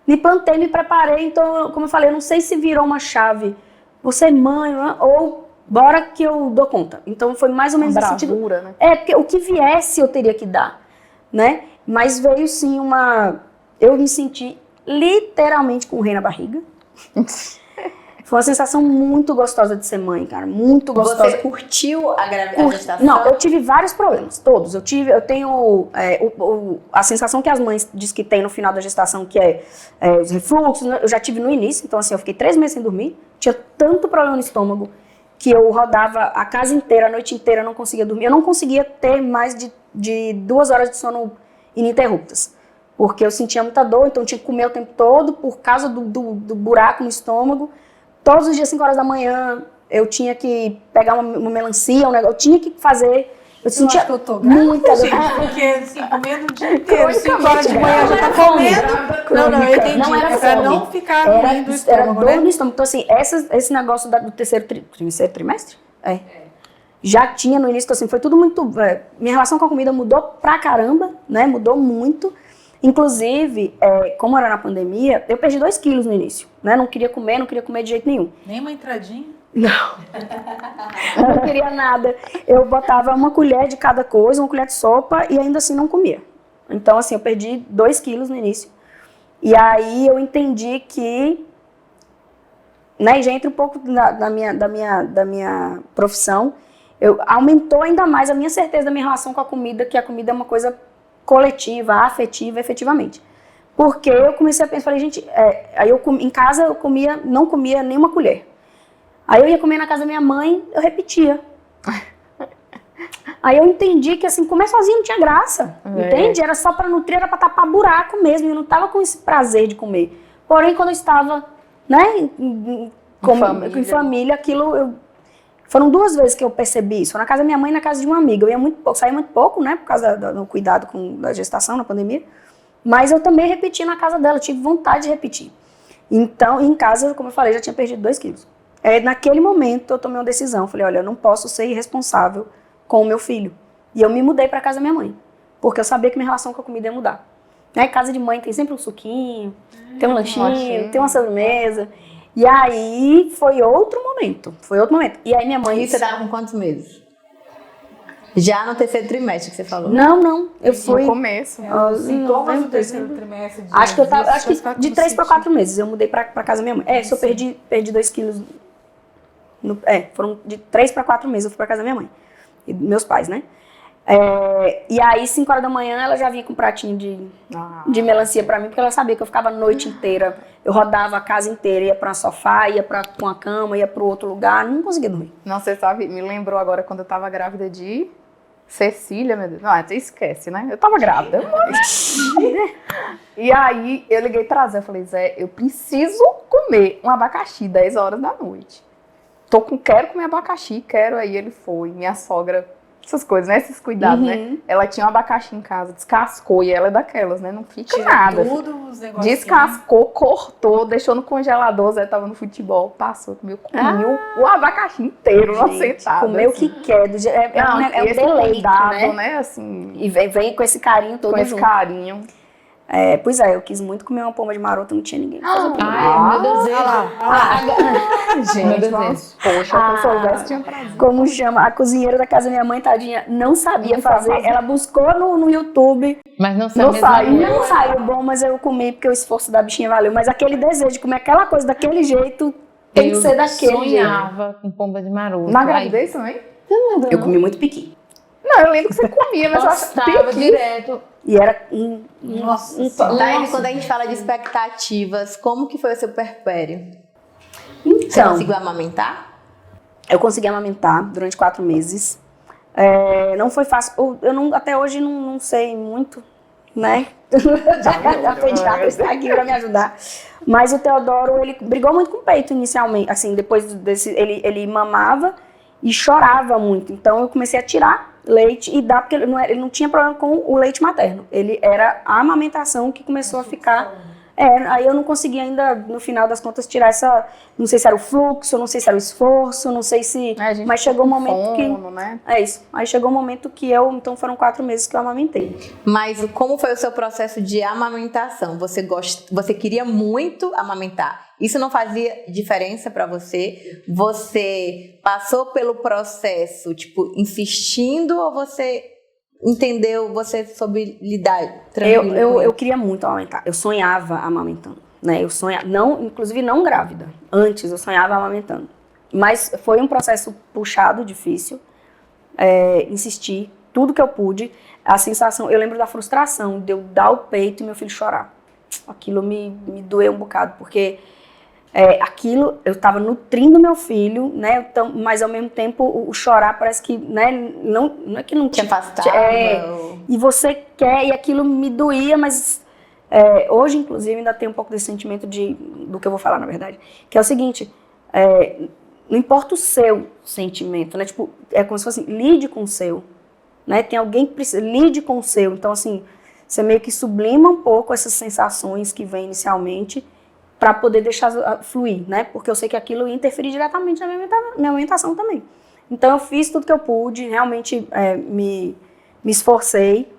me plantei, me preparei. Então, como eu falei, eu não sei se virou uma chave, você é mãe, ou bora que eu dou conta. Então foi mais ou menos nesse sentido. Bravura, né? Porque o que viesse eu teria que dar, né? Mas veio sim eu me senti literalmente com o rei na barriga. Foi uma sensação muito gostosa de ser mãe, cara, muito gostosa. Você curtiu a gestação? Não, eu tive vários problemas, todos. Eu tenho a sensação que as mães dizem que tem no final da gestação, que é os refluxos, né? Eu já tive no início, então assim, eu fiquei 3 meses sem dormir, tinha tanto problema no estômago, que eu rodava a casa inteira, a noite inteira, eu não conseguia dormir. Eu não conseguia ter mais de 2 horas de sono ininterruptas, porque eu sentia muita dor, então eu tinha que comer o tempo todo, por causa do buraco no estômago. Todos os dias, 5 horas da manhã, eu tinha que pegar uma melancia, eu tinha que fazer... Eu sentia acho que eu tô muita dor. Porque, assim, comendo o dia inteiro, 5 Crônica horas de manhã já tá comendo. Não, eu entendi. Não era É pra fome. não ficar ruim do estômago, Era dor né? no estômago. Então, assim, esse negócio do terceiro trimestre? Já tinha no início, então, assim, foi tudo muito... minha relação com a comida mudou pra caramba, né? Mudou muito. Inclusive, como era na pandemia, eu perdi 2 quilos no início, né? Não queria comer de jeito nenhum. Nem uma entradinha. Não. Eu não queria nada. Eu botava uma colher de cada coisa, uma colher de sopa, e ainda assim não comia. Então, assim, eu perdi 2 quilos no início. E aí eu entendi que, né, já entra um pouco da minha profissão, aumentou ainda mais a minha certeza da minha relação com a comida, que a comida é uma coisa coletiva, afetiva, efetivamente. Porque eu comecei a pensar, falei, gente, aí em casa eu não comia nenhuma colher. Aí eu ia comer na casa da minha mãe, eu repetia. Aí eu entendi que, assim, comer sozinho não tinha graça, entende? Era só para nutrir, era para tapar buraco mesmo, eu não estava com esse prazer de comer. Porém, quando eu estava, né, em família, aquilo... Foram 2 vezes que eu percebi isso. Foi na casa da minha mãe e na casa de uma amiga. Eu ia muito pouco, saía muito pouco, né, por causa do cuidado da gestação, na pandemia. Mas eu também repeti na casa dela, tive vontade de repetir. Então, em casa, como eu falei, já tinha perdido 2 quilos. Naquele momento, eu tomei uma decisão. Falei, olha, eu não posso ser irresponsável com o meu filho. E eu me mudei para casa da minha mãe. Porque eu sabia que minha relação com a comida ia mudar. Né? Casa de mãe tem sempre um suquinho, tem um lanchinho, tem uma sobremesa. E aí, foi outro momento. E aí minha mãe... E você tava com quantos meses? Já no terceiro trimestre que você falou? Não. Eu fui... No começo. Sintomas do terceiro trimestre. Acho que de 3 para 4 meses eu mudei pra casa da minha mãe. Se eu perdi 2 quilos. Foram de 3 para 4 meses eu fui pra casa da minha mãe. E meus pais, né? E aí, 5 horas da manhã, ela já vinha com um pratinho de melancia pra mim, porque ela sabia que eu ficava a noite inteira. Eu rodava a casa inteira, ia pra um sofá, ia pra uma cama, ia pro outro lugar, não conseguia dormir. Não, você sabe, me lembrou agora quando eu tava grávida de Cecília, meu Deus. Não, você esquece, né? Eu tava grávida. E aí, eu liguei pra Zé, eu falei, Zé, eu preciso comer um abacaxi 10 horas da noite. Quero comer abacaxi, aí ele foi. Minha sogra, essas coisas, né? Esses cuidados, né? Ela tinha um abacaxi em casa, descascou, e ela é daquelas, né? Não fica nada. Tudo os negócios. Descascou, cortou, deixou no congelador, Zé tava no futebol, passou, comeu o abacaxi inteiro, não sentado. Comer assim. o que quer, é um deleite, cuidado, né? Assim, E vem com esse carinho todo com junto. esse carinho. Pois eu quis muito comer uma pomba de maroto, não tinha ninguém pra fazer pra mim. Ai, meu desejo. Gente, Meu nossa, desejo. poxa, se eu soubesse, tinha trazido. Como chama? A cozinheira da casa da minha mãe, tadinha, não sabia fazer. Ela buscou no YouTube. Mas não Não saiu. Não saiu bom, mas eu comi porque o esforço da bichinha valeu. Mas aquele desejo de comer aquela coisa daquele jeito tem que ser daquele jeito. Eu sonhava com pomba de maroto. Na gravidez também? Eu comi muito piqui. Não, eu lembro que você comia, mas eu Gostava acho direto. E era Nossa. Daí, quando a gente fala de expectativas, como que foi o seu puerpério? Você Então, conseguiu amamentar? eu consegui amamentar durante 4 meses. Não foi fácil. Até hoje não sei muito, né? A pediatra está aqui para me ajudar. Mas o Teodoro, ele brigou muito com o peito inicialmente. Assim, depois desse, ele mamava e chorava muito. Então eu comecei a tirar leite e dar, porque ele não tinha problema com o leite materno. Ele era a amamentação que começou a ficar... aí eu não consegui ainda, no final das contas, tirar essa... Não sei se era o fluxo, não sei se era o esforço, não sei se... mas chegou um momento fono, né? isso. Aí chegou um momento que então foram 4 meses que eu amamentei. Mas como foi o seu processo de amamentação? Você queria muito amamentar Isso não fazia diferença para você? Você passou pelo processo, tipo, insistindo, ou você entendeu, você soube lidar tranquilo? Eu queria muito amamentar. Eu sonhava amamentando, né? Eu sonhava, não, inclusive não grávida. Antes eu sonhava amamentando. Mas foi um processo puxado, difícil. Insisti, tudo que eu pude. A sensação, eu lembro da frustração de eu dar o peito e meu filho chorar. Aquilo me doeu um bocado, porque aquilo, eu estava nutrindo meu filho, né? Então, mas ao mesmo tempo o chorar parece que, né? Não é que não te afastava. E você quer, e aquilo me doía, mas hoje, inclusive, ainda tem um pouco desse sentimento do que eu vou falar, na verdade. Que é o seguinte, não importa o seu sentimento, né? Tipo, é como se fosse, lide com o seu, né? Tem alguém que precisa, lide com o seu. Então, assim, você meio que sublima um pouco essas sensações que vêm inicialmente para poder deixar fluir, né? Porque eu sei que aquilo ia interferir diretamente na minha alimentação também. Então, eu fiz tudo que eu pude, realmente me esforcei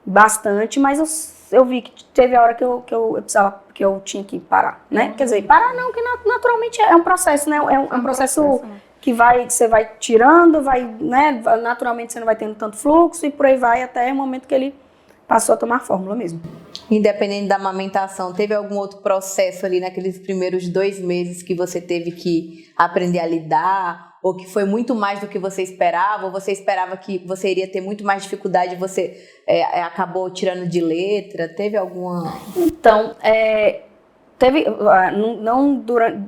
bastante, mas eu vi que teve a hora que eu tinha que parar, né? Quer dizer, parar não, que naturalmente é um processo, né? É um processo que você vai tirando, né? Naturalmente você não vai tendo tanto fluxo e por aí vai até o momento que ele passou a tomar fórmula mesmo. Independente da amamentação, teve algum outro processo ali naqueles primeiros 2 meses que você teve que aprender a lidar? Ou que foi muito mais do que você esperava? Ou você esperava que você iria ter muito mais dificuldade e você acabou tirando de letra? Teve alguma... Então, teve...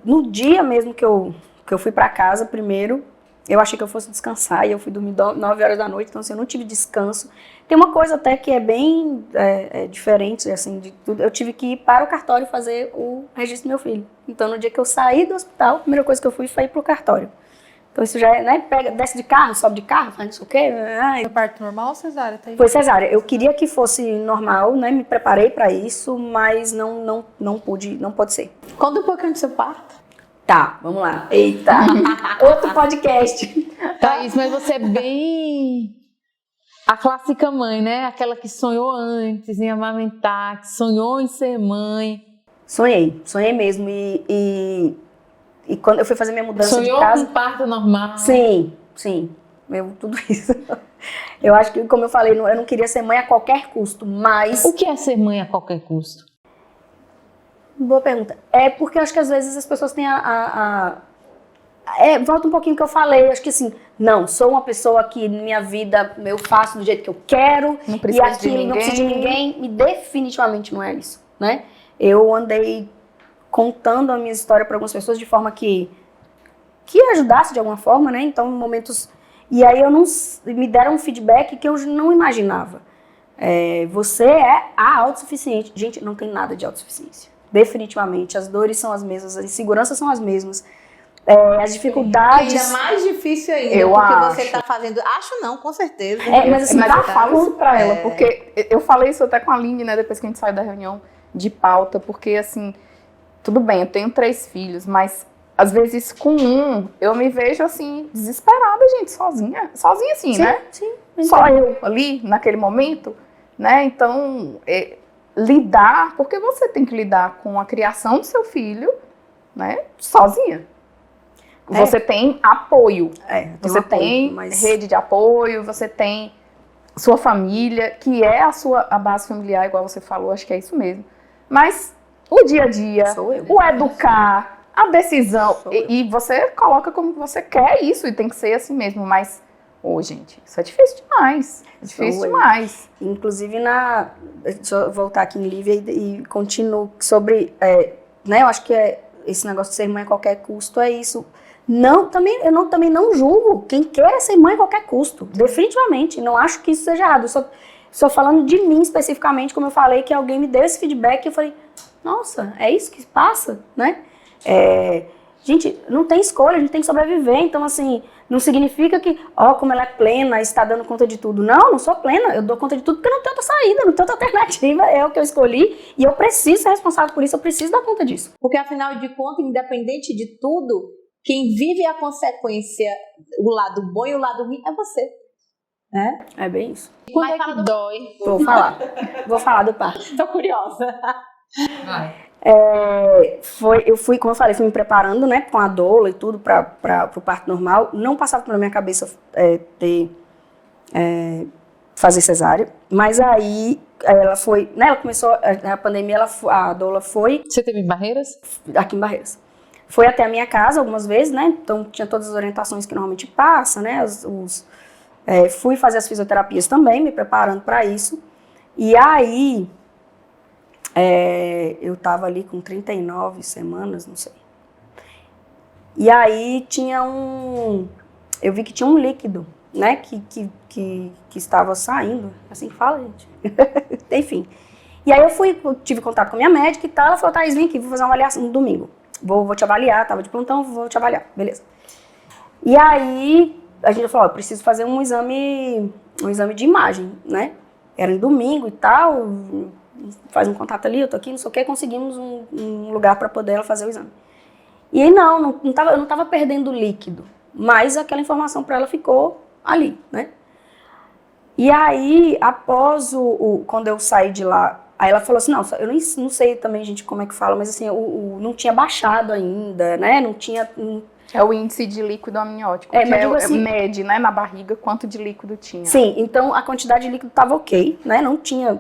no dia mesmo que eu fui para casa primeiro, eu achei que eu fosse descansar e eu fui dormir 9 horas da noite, então assim, eu não tive descanso. Tem uma coisa até que é bem diferente, assim, de tudo. Eu tive que ir para o cartório fazer o registro do meu filho. Então, no dia que eu saí do hospital, a primeira coisa que eu fui foi ir para o cartório. Então, isso já né, desce de carro, sobe de carro, faz não sei o quê. Foi parto normal ou cesárea? Foi cesárea. Eu queria que fosse normal, né? Me preparei para isso, mas não pode ser. Conta um pouquinho do seu parto. Tá, vamos lá. Eita, outro podcast. Thaís, mas você é bem a clássica mãe, né? Aquela que sonhou antes em amamentar, que sonhou em ser mãe. Sonhei mesmo. E quando eu fui fazer minha mudança sonhou de casa... com parto normal? Sim. Tudo isso. Eu acho que, como eu falei, eu não queria ser mãe a qualquer custo, mas... O que é ser mãe a qualquer custo? Boa pergunta. Porque eu acho que às vezes as pessoas têm volta um pouquinho o que eu falei, acho que assim, não, sou uma pessoa que minha vida eu faço do jeito que eu quero, não preciso de ninguém. Não preciso de ninguém, e definitivamente não é isso, né? Eu andei contando a minha história para algumas pessoas de forma que ajudasse de alguma forma, né? Então, em momentos... E aí me deram um feedback que eu não imaginava. Você é a autossuficiente. Gente, não tem nada de autossuficiência. Definitivamente, as dores são as mesmas, as inseguranças são as mesmas, as dificuldades... Ainda mais difícil ainda, eu porque acho. você está fazendo... Acho não, com certeza. Mas assim, eu falo isso pra ela, porque eu falei isso até com a Aline, né, depois que a gente saiu da reunião de pauta, porque assim, tudo bem, eu tenho 3 filhos, mas às vezes com eu me vejo assim, desesperada, gente, sozinha assim, sim, né? Sim. Só eu ali, naquele momento, né, então... lidar, porque você tem que lidar com a criação do seu filho, né, sozinha. Você tem apoio, você tem rede de apoio, você tem sua família, que é a base familiar, igual você falou, acho que é isso mesmo. Mas o dia a dia, o educar, a decisão, e você coloca como você quer isso, e tem que ser assim mesmo, mas... gente, isso é difícil demais. Demais. Inclusive, deixa eu voltar aqui em Lívia e continuo sobre, né, eu acho que esse negócio de ser mãe a qualquer custo é isso. Eu também não julgo quem quer ser mãe a qualquer custo, definitivamente, não acho que isso seja errado. Só falando de mim especificamente, como eu falei, que alguém me deu esse feedback e eu falei, nossa, é isso que passa, né? Gente, não tem escolha, a gente tem que sobreviver, então assim, não significa que, como ela é plena, está dando conta de tudo. Não sou plena, eu dou conta de tudo porque eu não tenho outra saída, não tenho outra alternativa, é o que eu escolhi e eu preciso ser responsável por isso, eu preciso dar conta disso. Porque afinal de contas, independente de tudo, quem vive a consequência, o lado bom e o lado ruim é você. Né? É bem isso. E quando é que dói? Vou falar do parto. Tô curiosa. Vai. Eu fui, como eu falei, fui me preparando, né, com a doula e tudo para o parto normal. Não passava pela minha cabeça fazer cesárea, mas aí ela foi, né, ela começou, na pandemia, a doula foi... Você teve barreiras? Aqui em Barreiras. Foi até a minha casa algumas vezes, né, então tinha todas as orientações que normalmente passa, né, fui fazer as fisioterapias também, me preparando para isso, e aí... eu tava ali com 39 semanas, não sei. E aí eu vi que tinha um líquido, né, que estava saindo, assim que fala, gente. Enfim. E aí eu tive contato com a minha médica e tal, ela falou, Thaís, vem aqui, vou fazer uma avaliação no domingo. Vou te avaliar, tava de plantão, vou te avaliar, beleza. E aí a gente falou, eu preciso fazer um exame de imagem, né. Era em domingo e tal, faz um contato ali, eu tô aqui, não sei o que, conseguimos um lugar para poder ela fazer o exame. E aí eu não tava perdendo líquido, mas aquela informação para ela ficou ali, né? E aí, após quando eu saí de lá, aí ela falou assim, não, eu não sei também, gente, como é que fala, mas assim, não tinha baixado ainda, né? Não tinha... É o índice de líquido amniótico, mede, né, na barriga quanto de líquido tinha. Sim, então a quantidade de líquido estava ok, né, não tinha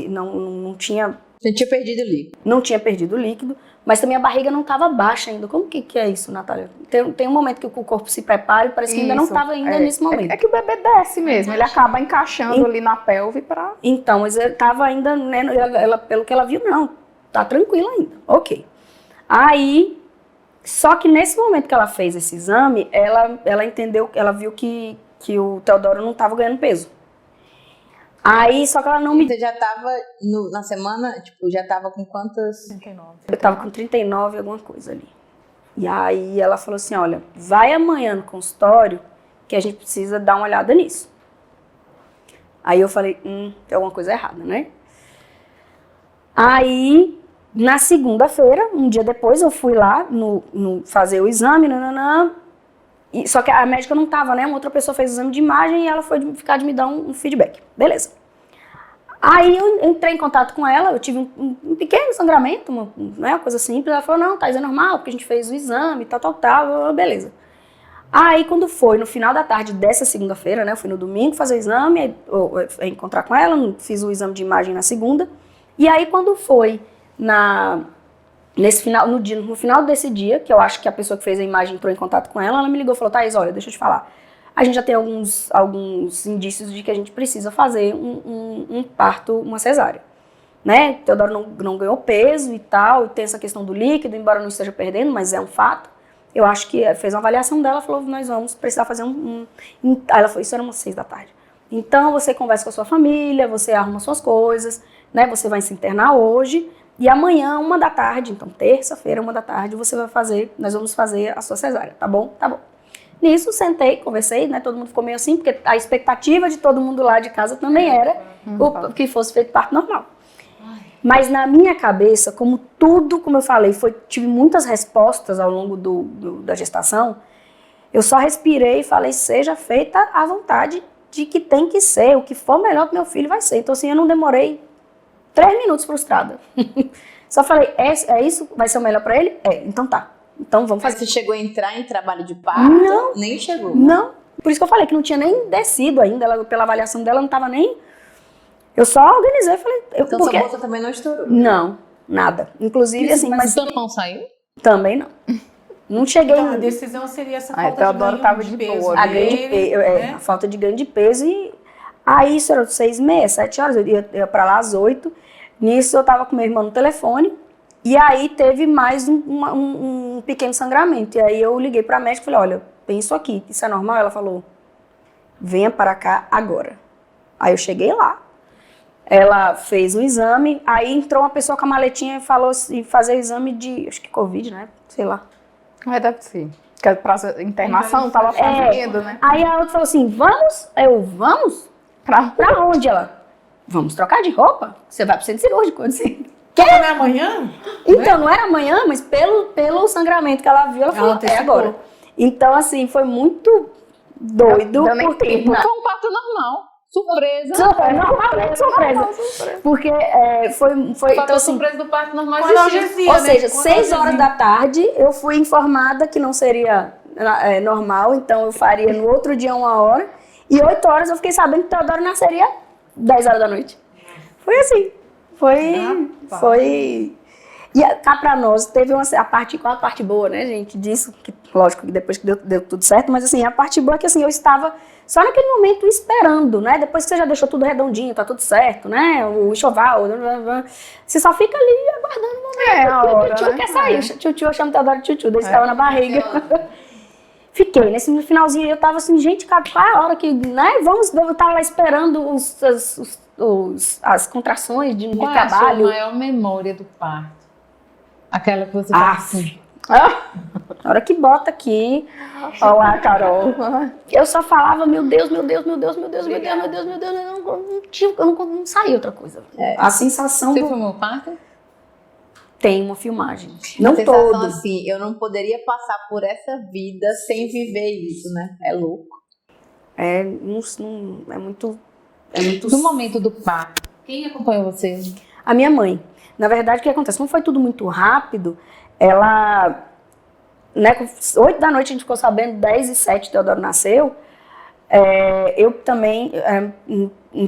não tinha... Você tinha perdido líquido. Não tinha perdido líquido, mas também a barriga não estava baixa ainda. Como que é isso, Natália? Tem um momento que o corpo se prepara e parece que ainda não estava nesse momento. É que o bebê desce mesmo, ele acaba encaixando ali na pelve para... Então, mas ele estava ainda, né, pelo que ela viu, não, tá tranquila ainda, ok. Aí... Só que nesse momento que ela fez esse exame, ela entendeu, ela viu que o Teodoro não estava ganhando peso. Aí, só que ela não me... Você já estava na semana, tipo, já estava com quantas? 39. Eu estava com 39, alguma coisa ali. E aí ela falou assim, olha, vai amanhã no consultório que a gente precisa dar uma olhada nisso. Aí eu falei, tem alguma coisa errada, né? Aí... Na segunda-feira, um dia depois, eu fui lá no fazer o exame, só que a médica não estava, né? Uma outra pessoa fez o exame de imagem e ela foi ficar de me dar um feedback. Beleza. Aí eu entrei em contato com ela, eu tive um pequeno sangramento, uma coisa simples. Ela falou, não, Thaís, é normal, porque a gente fez o exame, tal, beleza. Aí quando foi no final da tarde dessa segunda-feira, né? Eu fui no domingo fazer o exame, encontrar com ela, fiz o exame de imagem na segunda. E aí quando foi... No final desse dia, que eu acho que a pessoa que fez a imagem entrou em contato com ela me ligou e falou, Thaís, olha, deixa eu te falar, a gente já tem alguns indícios de que a gente precisa fazer um parto, uma cesárea, né? Teodoro não ganhou peso e tal, e tem essa questão do líquido, embora não esteja perdendo, mas é um fato. Eu acho que fez uma avaliação dela, falou, nós vamos precisar fazer Aí ela falou, isso era umas 6 da tarde. Então você conversa com a sua família, você arruma suas coisas, né? Você vai se internar hoje. E amanhã, 1 da tarde, então terça-feira, 1 da tarde, nós vamos fazer a sua cesárea, tá bom? Tá bom. Nisso, sentei, conversei, né? Todo mundo ficou meio assim, porque a expectativa de todo mundo lá de casa também era que fosse feito parto normal. Mas na minha cabeça, como eu falei, tive muitas respostas ao longo da gestação, eu só respirei e falei, seja feita a vontade de que tem que ser, o que for melhor pro meu filho vai ser. Então assim, eu não demorei 3 minutos frustrada. Só falei, é isso? Vai ser o melhor pra ele? Então tá. Então vamos fazer. Mas você chegou a entrar em trabalho de parto? Não. Nem chegou? Não. Por isso que eu falei que não tinha nem descido ainda. Ela, pela avaliação dela, não tava nem... Eu só organizei e falei... Então sua bolsa também não estourou? Não, nada. Inclusive, assim... Mas o tampão saiu? Também não. Não cheguei... Então, a decisão seria essa falta de ganho de peso. A falta de ganho de peso e... Aí isso era 6h30, 7 horas, eu ia pra lá às 8. Nisso eu tava com meu irmão no telefone. E aí teve mais um pequeno sangramento. E aí eu liguei pra médica e falei, olha, tem isso aqui, isso é normal? Ela falou, venha para cá agora. Aí eu cheguei lá. Ela fez o exame, aí entrou uma pessoa com a maletinha e falou assim, fazer o exame de, acho que Covid, né? Sei lá. Deve ser. Porque a internação tava fazendo, né? Aí a outra falou assim, vamos? Vamos? Pra onde? Ela, vamos trocar de roupa? Você vai pro centro cirúrgico. Eu disse, não é amanhã? Então, não era amanhã, mas pelo sangramento que ela viu, ela falou, agora. Então, assim, foi muito doido. Foi um parto normal. Surpresa. Normalmente surpresa. Porque foi então, assim, surpresa do parto normal Quando existia. analgesia, ou né? seja, Quando 6 horas analgesia. da tarde eu fui informada que não seria normal, então eu faria no outro dia 1 hora. E 8 horas eu fiquei sabendo que Teodoro nasceria 10 horas da noite. Foi assim. Foi. E cá pra nós, teve a parte boa, né, gente, disso, que, lógico que depois que deu tudo certo, mas assim, a parte boa é que assim, eu estava só naquele momento esperando, né, depois que você já deixou tudo redondinho, tá tudo certo, né, o enxoval, você só fica ali aguardando o momento. A hora, O tio né? quer sair, tio, eu chamo Teodoro de tio, daí estava na barriga. Fiquei, no finalzinho eu tava assim, gente, qual é a hora que, né, eu tava lá esperando as contrações de Qual é a sua trabalho. maior memória do parto? Aquela que você tá assim. Na hora que bota aqui, ó lá, Carol. Eu só falava, meu Deus, eu não saía outra coisa. A sensação Você filmou o parto? tem uma filmagem. Uma Não sensação todo. assim, eu não poderia passar por essa vida sem viver isso, né? É louco. É muito. No momento do parto, quem acompanhou você? A minha mãe. Na verdade, o que acontece? Como foi tudo muito rápido, ela, né, com 8 da noite a gente ficou sabendo, 10h07 Teodoro nasceu. Eu também,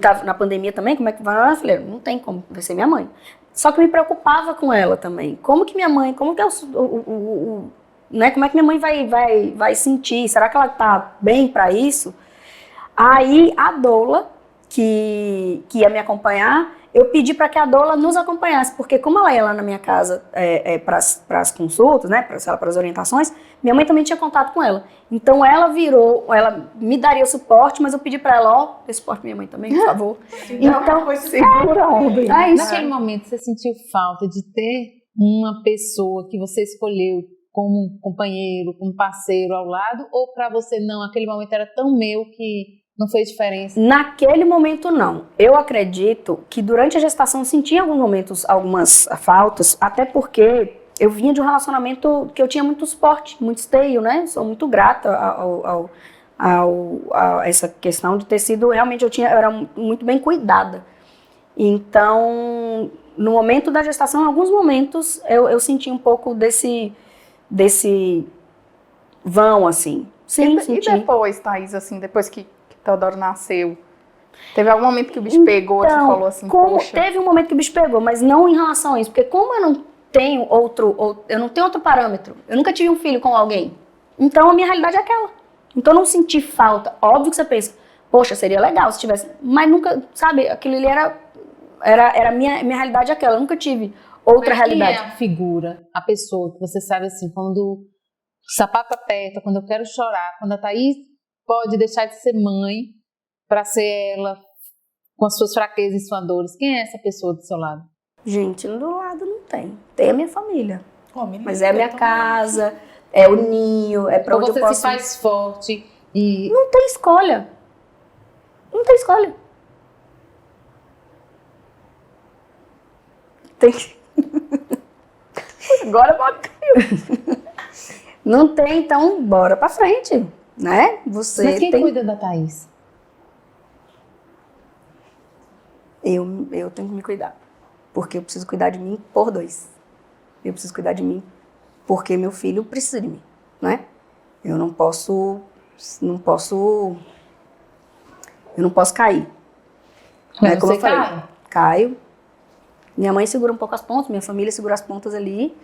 tava na pandemia também, como é que vai? Eu falei, não tem como, vai ser minha mãe. Só que eu me preocupava com ela também. Como que minha mãe, como que né, como é que minha mãe vai sentir? Será que ela tá bem para isso? Aí a doula, que ia me acompanhar, eu pedi para que a doula nos acompanhasse, porque como ela ia lá na minha casa para as consultas, né, para as orientações, minha mãe também tinha contato com ela. Então ela me daria o suporte, mas eu pedi para ela, dê suporte pra minha mãe também, por favor. Então, Segura a onda. Naquele momento, você sentiu falta de ter uma pessoa que você escolheu como companheiro, como parceiro ao lado, ou para você não, aquele momento era tão meu que não fez diferença? Naquele momento, não. Eu acredito que durante a gestação eu senti em alguns momentos algumas faltas, até porque eu vinha de um relacionamento que eu tinha muito suporte, muito esteio, né? Sou muito grata a essa questão de ter sido, realmente eu era muito bem cuidada. Então, no momento da gestação, em alguns momentos, eu senti um pouco desse vão, assim. Sim, E senti. depois, Thaís, assim, depois que Teodoro nasceu, teve algum momento que o bicho pegou, você falou assim, poxa... Teve um momento que o bicho pegou, mas não em relação a isso, porque como eu não tenho outro parâmetro, eu nunca tive um filho com alguém, então a minha realidade é aquela. Então eu não senti falta. Óbvio que você pensa, poxa, seria legal se tivesse, mas nunca, sabe, aquilo ali era minha realidade é aquela, eu nunca tive outra realidade. Quem é a figura, a pessoa que você sabe assim, quando o sapato aperta, quando eu quero chorar, quando a Thaís pode deixar de ser mãe para ser ela com as suas fraquezas e suas dores? Quem é essa pessoa do seu lado? Gente, do lado não tem. Tem a minha família. Menina, Mas é a minha casa, é o ninho, é pra Ou onde eu você posso... se faz forte e... Não tem escolha. Não tem escolha. Tem... Agora pode... Não tem, então bora pra frente, né? Você Mas quem tem... cuida da Thaís? Eu tenho que me cuidar. Porque eu preciso cuidar de mim por 2. Eu preciso cuidar de mim porque meu filho precisa de mim, né? Eu não posso cair. Mas Né? Como você eu falei, cai? caio. Minha mãe segura um pouco as pontas, minha família segura as pontas ali.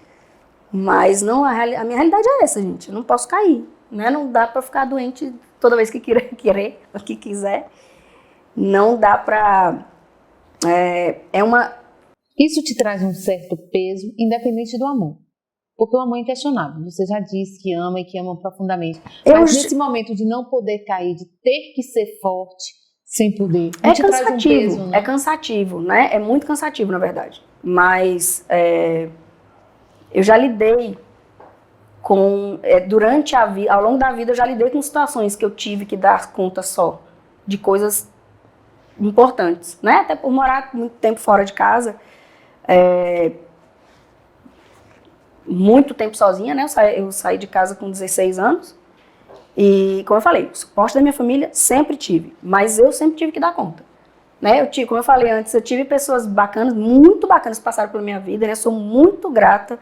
Mas não, a minha realidade é essa, gente. Eu não posso cair, né? Não dá pra ficar doente toda vez que querer, o que quiser. Não dá pra... Isso te traz um certo peso, independente do amor. Porque o amor é inquestionável. Você já disse que ama e que ama profundamente. Mas nesse momento de não poder cair, de ter que ser forte sem poder, É te traz um cansativo, peso, né? é cansativo, né? É muito cansativo, na verdade. Mas eu já lidei com... durante a vida, ao longo da vida, eu já lidei com situações que eu tive que dar conta só de coisas importantes, né? Até por morar muito tempo fora de casa, muito tempo sozinha, né? Eu saí de casa com 16 anos E, como eu falei, o suporte da minha família sempre tive, mas eu sempre tive que dar conta. Né? Como eu falei antes, eu tive pessoas bacanas, muito bacanas que passaram pela minha vida, né? Sou muito grata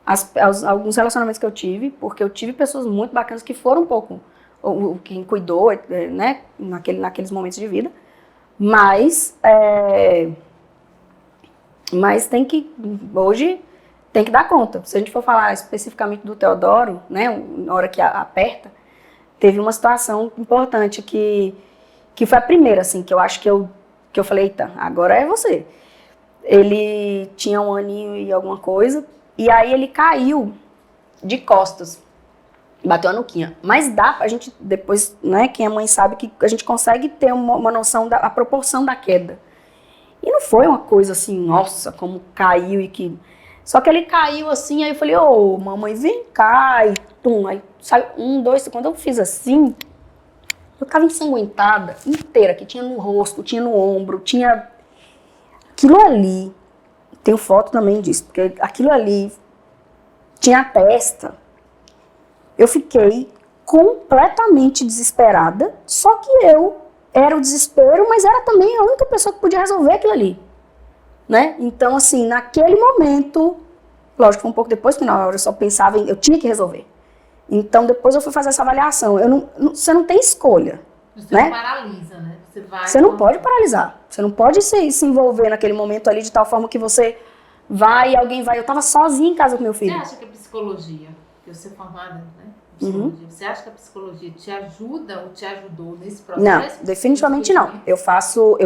aos alguns relacionamentos que eu tive, porque eu tive pessoas muito bacanas que foram um pouco quem cuidou, né? Naqueles momentos de vida. Mas hoje tem que dar conta. Se a gente for falar especificamente do Teodoro, né? Na hora que aperta, teve uma situação importante que foi a primeira, assim, que eu acho que eu falei, eita, agora é você. Ele tinha 1 aninho e alguma coisa, e aí ele caiu de costas, bateu a nuquinha. Mas dá pra gente, depois, né, quem é mãe sabe que a gente consegue ter uma noção da proporção da queda. E não foi uma coisa assim, nossa, como caiu e que... Só que ele caiu assim, aí eu falei, ô, mamãe, vem cá, e tum, aí saiu 1, 2, quando eu fiz assim... Eu tava ensanguentada inteira, que tinha no rosto, tinha no ombro, tinha... Aquilo ali, tenho foto também disso, porque aquilo ali tinha a testa. Eu fiquei completamente desesperada, só que eu era o desespero, mas era também a única pessoa que podia resolver aquilo ali. Né? Então, assim, naquele momento, lógico, foi um pouco depois, porque na hora eu só pensava eu tinha que resolver. Então, depois eu fui fazer essa avaliação. Você não tem escolha. Você né? não paralisa, né? Você não pode paralisar. Você não pode se envolver naquele momento ali de tal forma que você vai e alguém vai. Eu estava sozinha em casa com meu filho. Você acha que a psicologia, que você é formada, né? Psicologia, você acha que a psicologia te ajuda ou te ajudou nesse processo? Não, definitivamente não. Eu faço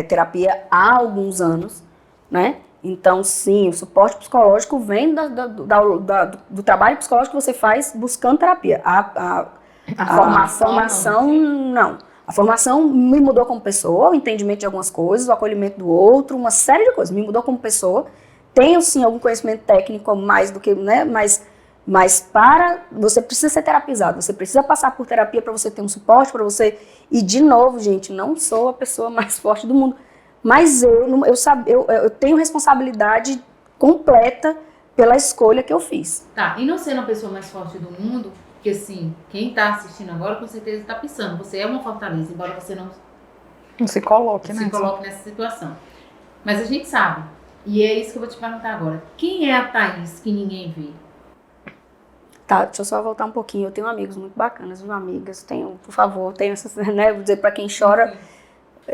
terapia há alguns anos, né? Então, sim, o suporte psicológico vem do trabalho psicológico que você faz buscando terapia. A formação, não. A formação me mudou como pessoa, o entendimento de algumas coisas, o acolhimento do outro, uma série de coisas. Me mudou como pessoa. Tenho, sim, algum conhecimento técnico mais do que, né? Mas você precisa ser terapizado, você precisa passar por terapia para você ter um suporte, para você... E, de novo, gente, não sou a pessoa mais forte do mundo. Mas eu tenho responsabilidade completa pela escolha que eu fiz. Tá, e não sendo a pessoa mais forte do mundo, porque assim, quem tá assistindo agora com certeza tá pensando, você é uma fortaleza, embora você não se coloque, né? Se coloque nessa situação. Mas a gente sabe, e é isso que eu vou te perguntar agora, quem é a Thaís que ninguém vê? Tá, deixa eu só voltar um pouquinho. Eu tenho amigos muito bacanas, viu, amigas? Por favor, tenho essas, né? Vou dizer pra quem chora...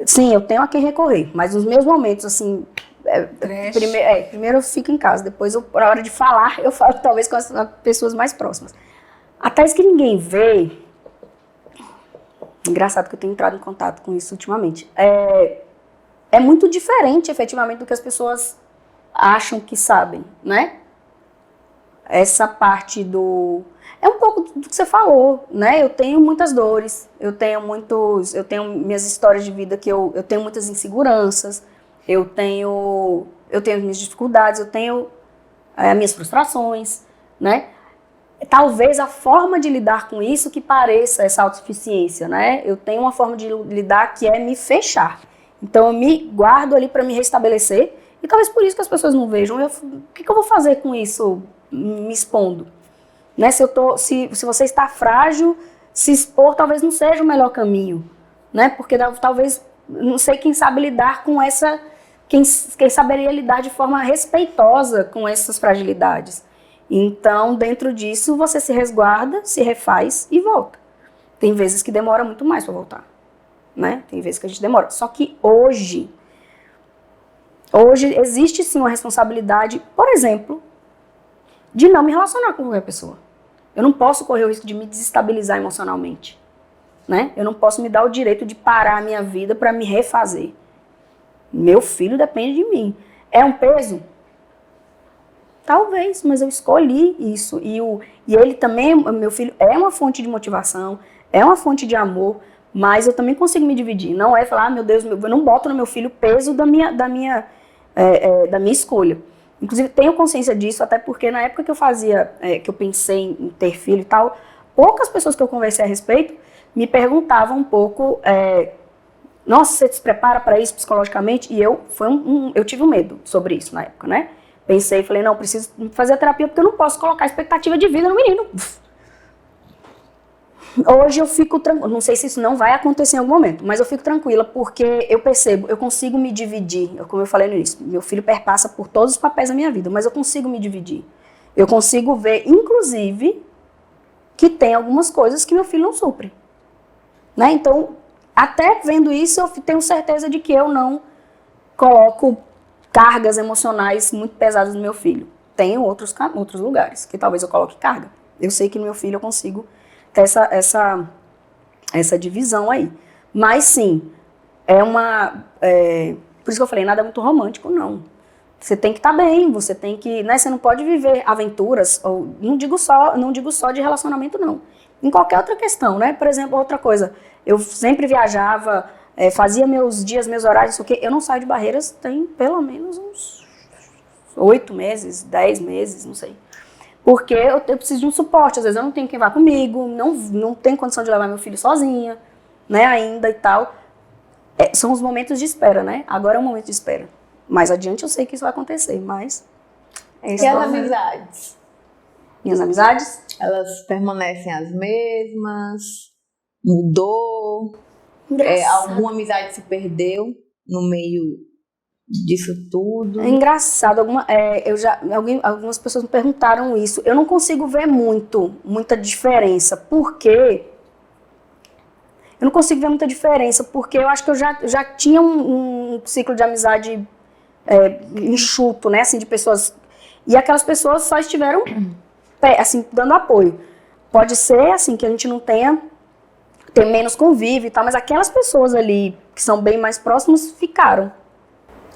Sim, eu tenho a quem recorrer, mas nos meus momentos, assim, primeiro eu fico em casa, depois, na hora de falar, eu falo talvez com as pessoas mais próximas. A Thaís que ninguém vê, engraçado que eu tenho entrado em contato com isso ultimamente, é muito diferente, efetivamente, do que as pessoas acham que sabem, né? Essa parte é um pouco do que você falou, né? Eu tenho muitas dores, eu tenho minhas histórias de vida que eu tenho muitas inseguranças, eu tenho as minhas dificuldades, eu tenho as minhas frustrações, né? Talvez a forma de lidar com isso que pareça essa autossuficiência, né? Eu tenho uma forma de lidar que é me fechar. Então eu me guardo ali para me restabelecer e talvez por isso que as pessoas não vejam. O que eu vou fazer com isso me expondo? Né? Se você está frágil, se expor talvez não seja o melhor caminho, né? Porque talvez, não sei quem sabe lidar com quem saberia lidar de forma respeitosa com essas fragilidades. Então, dentro disso, você se resguarda, se refaz e volta. Tem vezes que demora muito mais para voltar, né? Tem vezes que a gente demora. Só que hoje existe sim uma responsabilidade, por exemplo, de não me relacionar com qualquer pessoa. Eu não posso correr o risco de me desestabilizar emocionalmente, né? Eu não posso me dar o direito de parar a minha vida para me refazer. Meu filho depende de mim. É um peso? Talvez, mas eu escolhi isso. E ele também, meu filho, é uma fonte de motivação, é uma fonte de amor, mas eu também consigo me dividir. Não é falar, meu Deus, eu não boto no meu filho o peso da minha escolha. Inclusive, tenho consciência disso, até porque na época que eu pensei em ter filho e tal, poucas pessoas que eu conversei a respeito me perguntavam um pouco, nossa, você se prepara para isso psicologicamente? E eu tive um medo sobre isso na época, né? Pensei, falei, não, preciso fazer a terapia porque eu não posso colocar expectativa de vida no menino. Hoje eu fico tranquila, não sei se isso não vai acontecer em algum momento, mas eu fico tranquila porque eu percebo, eu consigo me dividir, como eu falei no início, meu filho perpassa por todos os papéis da minha vida, mas eu consigo me dividir. Eu consigo ver, inclusive, que tem algumas coisas que meu filho não supre. Né? Então, até vendo isso, eu tenho certeza de que eu não coloco cargas emocionais muito pesadas no meu filho. Tem outros lugares que talvez eu coloque carga. Eu sei que no meu filho eu consigo ter essa divisão aí. Mas sim, por isso que eu falei, nada muito romântico, não. Você tem que estar bem, você tem que, né, você não pode viver aventuras, ou não digo só de relacionamento, não. Em qualquer outra questão, né? Por exemplo, outra coisa, eu sempre viajava, fazia meus dias, meus horários, isso aqui. Eu não saio de Barreiras tem pelo menos uns 8 meses, 10 meses, não sei. Porque eu preciso de um suporte, às vezes eu não tenho quem vá comigo, não tenho condição de levar meu filho sozinha, né, ainda e tal. São os momentos de espera, né? Agora é o momento de espera. Mais adiante eu sei que isso vai acontecer, mas... E as amizades? Minhas amizades? Elas permanecem as mesmas? Mudou? Alguma amizade se perdeu no meio disso tudo? É engraçado, algumas pessoas me perguntaram isso. Eu não consigo ver muita diferença, porque... Eu não consigo ver muita diferença, porque eu acho que eu já tinha um ciclo de amizade enxuto, né, assim, de pessoas... E aquelas pessoas só estiveram, assim, dando apoio. Pode ser, assim, que a gente não tem menos convívio e tal, mas aquelas pessoas ali, que são bem mais próximas, ficaram.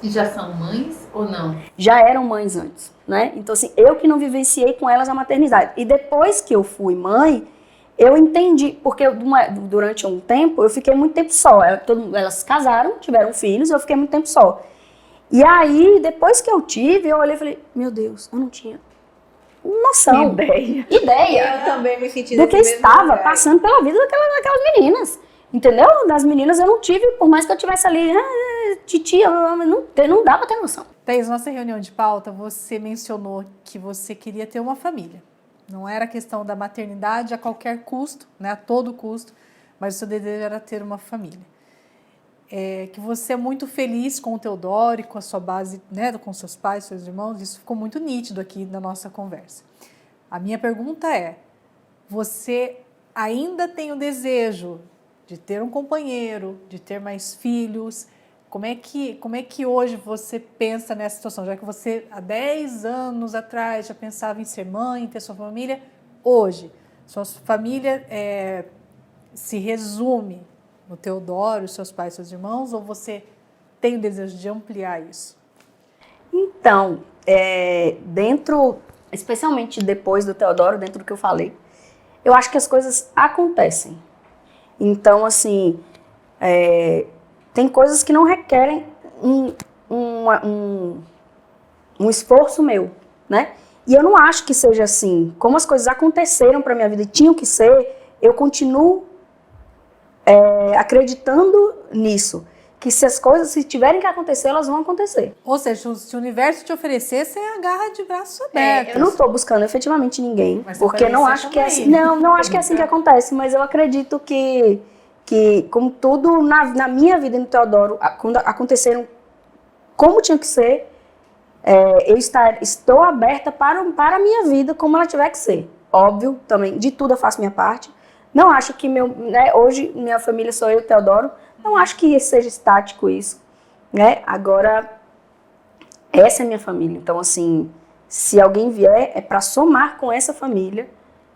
E já são mães ou não? Já eram mães antes, né? Então, assim, eu que não vivenciei com elas a maternidade. E depois que eu fui mãe, eu entendi, porque durante um tempo, eu fiquei muito tempo só. Elas se casaram, tiveram filhos, eu fiquei muito tempo só. E aí, depois que eu tive, eu olhei e falei, meu Deus, eu não tinha noção. Ideia. Eu também me senti do que estava passando pela vida daquelas meninas. Entendeu? Das meninas eu não tive, por mais que eu tivesse ali, titia, não dá pra ter noção. Thaís, nossa reunião de pauta, você mencionou que você queria ter uma família. Não era questão da maternidade a qualquer custo, né, a todo custo, mas o seu desejo era ter uma família. Que você é muito feliz com o Teodoro e com a sua base, né, com seus pais, seus irmãos, isso ficou muito nítido aqui na nossa conversa. A minha pergunta é, você ainda tem o desejo de ter um companheiro, de ter mais filhos? Como é que hoje você pensa nessa situação? Já que você, há 10 anos atrás, já pensava em ser mãe, em ter sua família, hoje, sua família se resume no Teodoro, seus pais, seus irmãos, ou você tem o desejo de ampliar isso? Então, especialmente depois do Teodoro, dentro do que eu falei, eu acho que as coisas acontecem. Então, assim, tem coisas que não requerem um esforço meu, né? E eu não acho que seja assim. Como as coisas aconteceram para minha vida e tinham que ser, eu continuo acreditando nisso. Que se as coisas tiverem que acontecer, elas vão acontecer. Ou seja, se o universo te oferecer, você agarra de braços abertos. Eu não estou buscando efetivamente ninguém, porque não acho que é assim. Não acho que é assim que acontece, mas eu acredito que como tudo na minha vida e no Teodoro, quando aconteceram como tinha que ser, eu estou aberta para a minha vida como ela tiver que ser. Óbvio, também, de tudo eu faço minha parte. Não acho que hoje minha família sou eu e o Teodoro, não acho que seja estático isso, né? Agora, essa é minha família, então assim, se alguém vier, é para somar com essa família.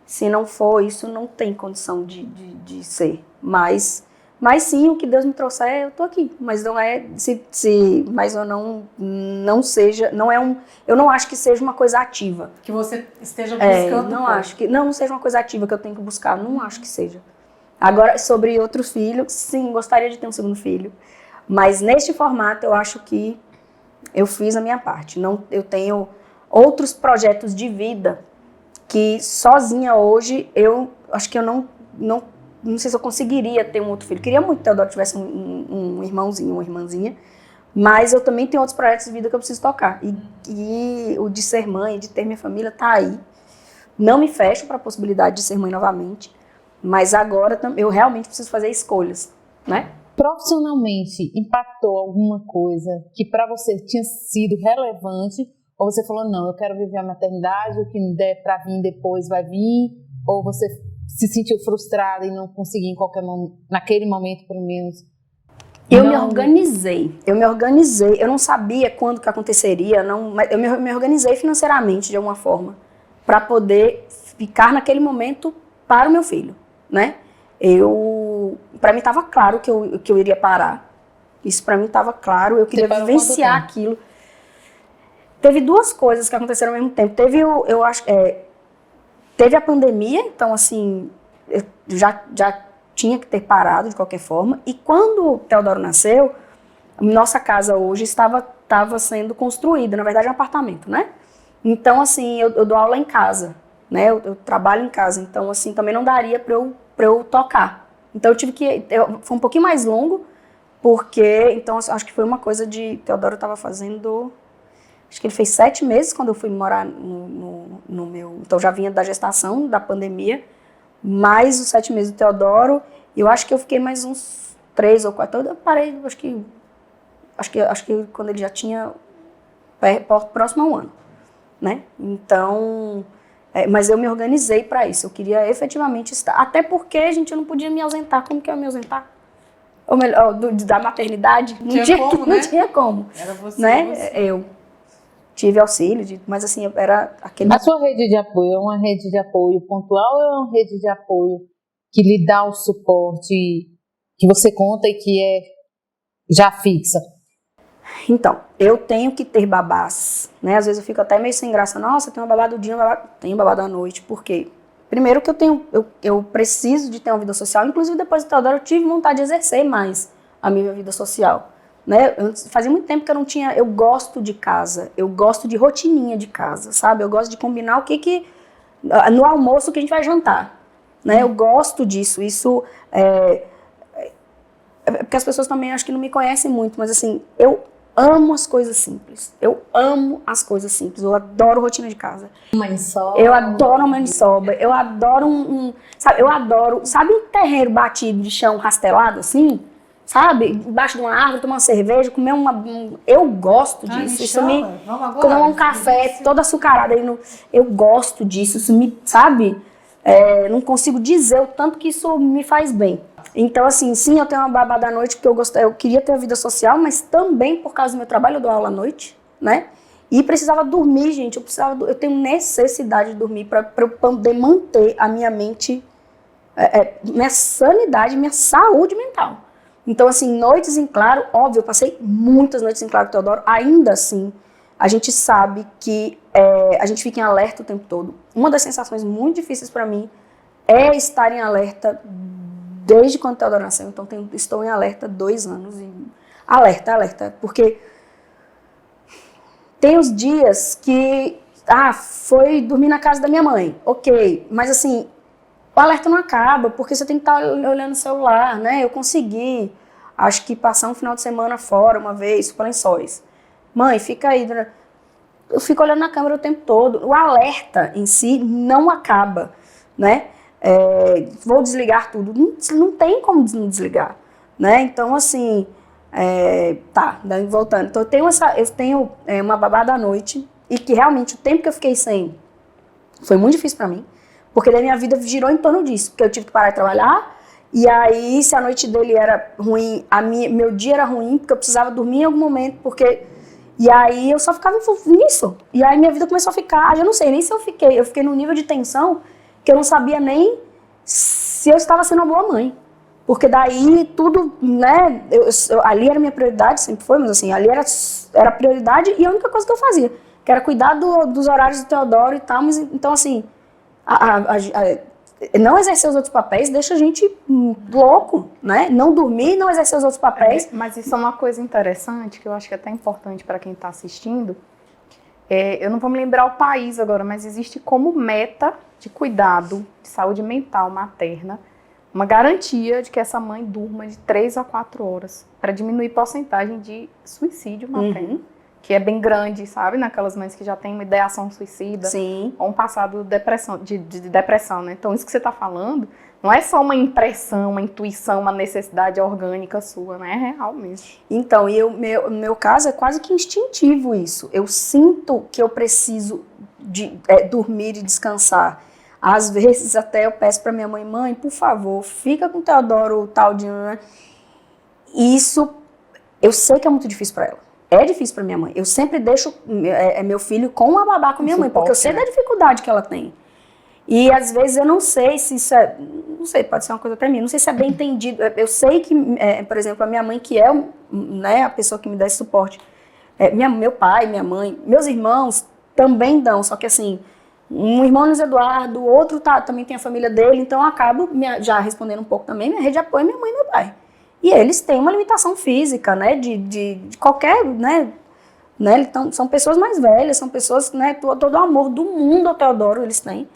Se não for isso, não tem condição de ser. Mas sim, o que Deus me trouxer, eu tô aqui. Mas não é, mas eu não seja, eu não acho que seja uma coisa ativa. Que você esteja buscando. Não seja uma coisa ativa que eu tenho que buscar, não acho que seja. Agora, sobre outros filhos, sim, gostaria de ter um segundo filho. Mas neste formato, eu acho que eu fiz a minha parte. Eu tenho outros projetos de vida que sozinha hoje, eu acho que eu não sei se eu conseguiria ter um outro filho. Queria muito que o Teodoro tivesse um irmãozinho, uma irmãzinha, mas eu também tenho outros projetos de vida que eu preciso tocar. E o de ser mãe, de ter minha família, tá aí. Não me fecho para a possibilidade de ser mãe novamente, Mas agora eu realmente preciso fazer escolhas, né? Profissionalmente, impactou alguma coisa que para você tinha sido relevante? Ou você falou, não, eu quero viver a maternidade, o que der para vir depois vai vir? Ou você se sentiu frustrada e não conseguia naquele momento, pelo menos? Eu me organizei, eu não sabia quando que aconteceria, mas eu me organizei financeiramente de alguma forma para poder ficar naquele momento para o meu filho, né? Para mim estava claro que eu iria parar, isso para mim estava claro, eu queria vivenciar aquilo. Teve duas coisas que aconteceram ao mesmo tempo, teve a pandemia, então assim, eu já tinha que ter parado de qualquer forma. E quando o Teodoro nasceu, nossa casa hoje estava sendo construída, na verdade é um apartamento, né? Então, assim, eu dou aula em casa, né? Eu trabalho em casa, então, assim, também não daria para eu tocar. Então, foi um pouquinho mais longo, porque, então, acho que foi uma coisa Teodoro estava fazendo, acho que ele fez 7 meses quando eu fui morar no meu, então já vinha da gestação, da pandemia, mais os 7 meses do Teodoro, eu acho que eu fiquei mais uns 3 ou 4, eu parei, acho que quando ele já tinha próximo a 1 ano, né? Então, mas eu me organizei para isso, eu queria efetivamente estar, até porque, gente, eu não podia me ausentar, como que eu ia me ausentar? Ou melhor, da maternidade, não tinha como, Era você, né? Eu tive auxílio, mas assim, era aquele... A sua rede de apoio é uma rede de apoio pontual ou é uma rede de apoio que lhe dá o suporte que você conta e que é já fixa? Então, eu tenho que ter babás, né? Às vezes eu fico até meio sem graça. Nossa, tem uma babá do dia, tenho babá da noite. Por quê? Primeiro que eu preciso de ter uma vida social. Inclusive, depois do Teodoro, eu tive vontade de exercer mais a minha vida social. Né? Fazia muito tempo que eu não tinha... Eu gosto de casa, eu gosto de rotininha de casa, sabe? Eu gosto de combinar no almoço que a gente vai jantar, né? Eu gosto disso, isso... porque as pessoas também acho que não me conhecem muito, mas assim, eu amo as coisas simples, eu adoro rotina de casa. Mãe sobra. Eu adoro mãe de sobra, eu adoro sabe um terreiro batido de chão rastelado assim? Sabe? Embaixo de uma árvore, tomar uma cerveja, comer eu gosto disso. Isso comer um café todo açucarado aí eu gosto disso, isso me, sabe? Não consigo dizer o tanto que isso me faz bem. Então, assim, sim, eu tenho uma babá da noite porque eu queria ter uma vida social, mas também por causa do meu trabalho eu dou aula à noite, né? E precisava dormir, gente, eu tenho necessidade de dormir para eu poder manter a minha mente, minha sanidade, minha saúde mental. Então, assim, noites em claro, óbvio, eu passei muitas noites em claro com o Teodoro, ainda assim, a gente sabe que a gente fica em alerta o tempo todo. Uma das sensações muito difíceis para mim é estar em alerta desde quando o Teodoro nasceu. Então, estou em alerta 2 anos. Alerta, porque tem os dias que, foi dormir na casa da minha mãe, ok, mas assim, o alerta não acaba, porque você tem que estar olhando o celular, né? Eu consegui, acho que passar um final de semana fora uma vez, com Lençóis. Mãe, fica aí. Eu fico olhando na câmera o tempo todo. O alerta em si não acaba, né? Vou desligar tudo. Não tem como desligar, né? Então, assim, voltando. Então, eu tenho uma babá da noite e que realmente o tempo que eu fiquei sem foi muito difícil pra mim. Porque daí minha vida girou em torno disso, porque eu tive que parar de trabalhar, e aí se a noite dele era ruim, meu dia era ruim, porque eu precisava dormir em algum momento, e aí eu só ficava nisso, e aí minha vida começou a ficar, eu não sei nem se eu fiquei num nível de tensão, que eu não sabia nem se eu estava sendo uma boa mãe, porque daí tudo, né, ali era minha prioridade, sempre foi, mas assim, ali era a prioridade, e a única coisa que eu fazia, que era cuidar dos horários do Teodoro e tal, mas então assim, não exercer os outros papéis deixa a gente louco, né? Não dormir, não exercer os outros papéis. Mas isso é uma coisa interessante, que eu acho que é até importante para quem está assistindo. Eu não vou me lembrar o país agora, mas existe como meta de cuidado de saúde mental materna uma garantia de que essa mãe durma de 3 a 4 horas para diminuir a porcentagem de suicídio materno. que é bem grande, sabe? Naquelas mães que já têm uma ideação suicida. Sim. Ou um passado de depressão, né? Então, isso que você está falando não é só uma impressão, uma intuição, uma necessidade orgânica sua, né? É real mesmo. Então, e no meu caso é quase que instintivo isso. Eu sinto que eu preciso dormir e descansar. Às vezes até eu peço para minha mãe, por favor, fica com o Teodoro tal dia. Isso eu sei que é muito difícil para ela. É difícil para minha mãe. Eu sempre deixo meu filho com a babá com minha mãe, porque eu sei da dificuldade que ela tem. E às vezes eu não sei se isso é, não sei, pode ser uma coisa para mim, não sei se é bem entendido. Eu sei que, por exemplo, a minha mãe, que é, né, a pessoa que me dá esse suporte, meu pai, minha mãe, meus irmãos também dão, só que assim, um irmão Luiz Eduardo, o outro também tem a família dele, então eu acabo já respondendo um pouco também, minha rede de apoio é minha mãe e meu pai. E eles têm uma limitação física, né, de qualquer, né, então, são pessoas mais velhas, são pessoas, né, todo o amor do mundo ao Teodoro eles têm.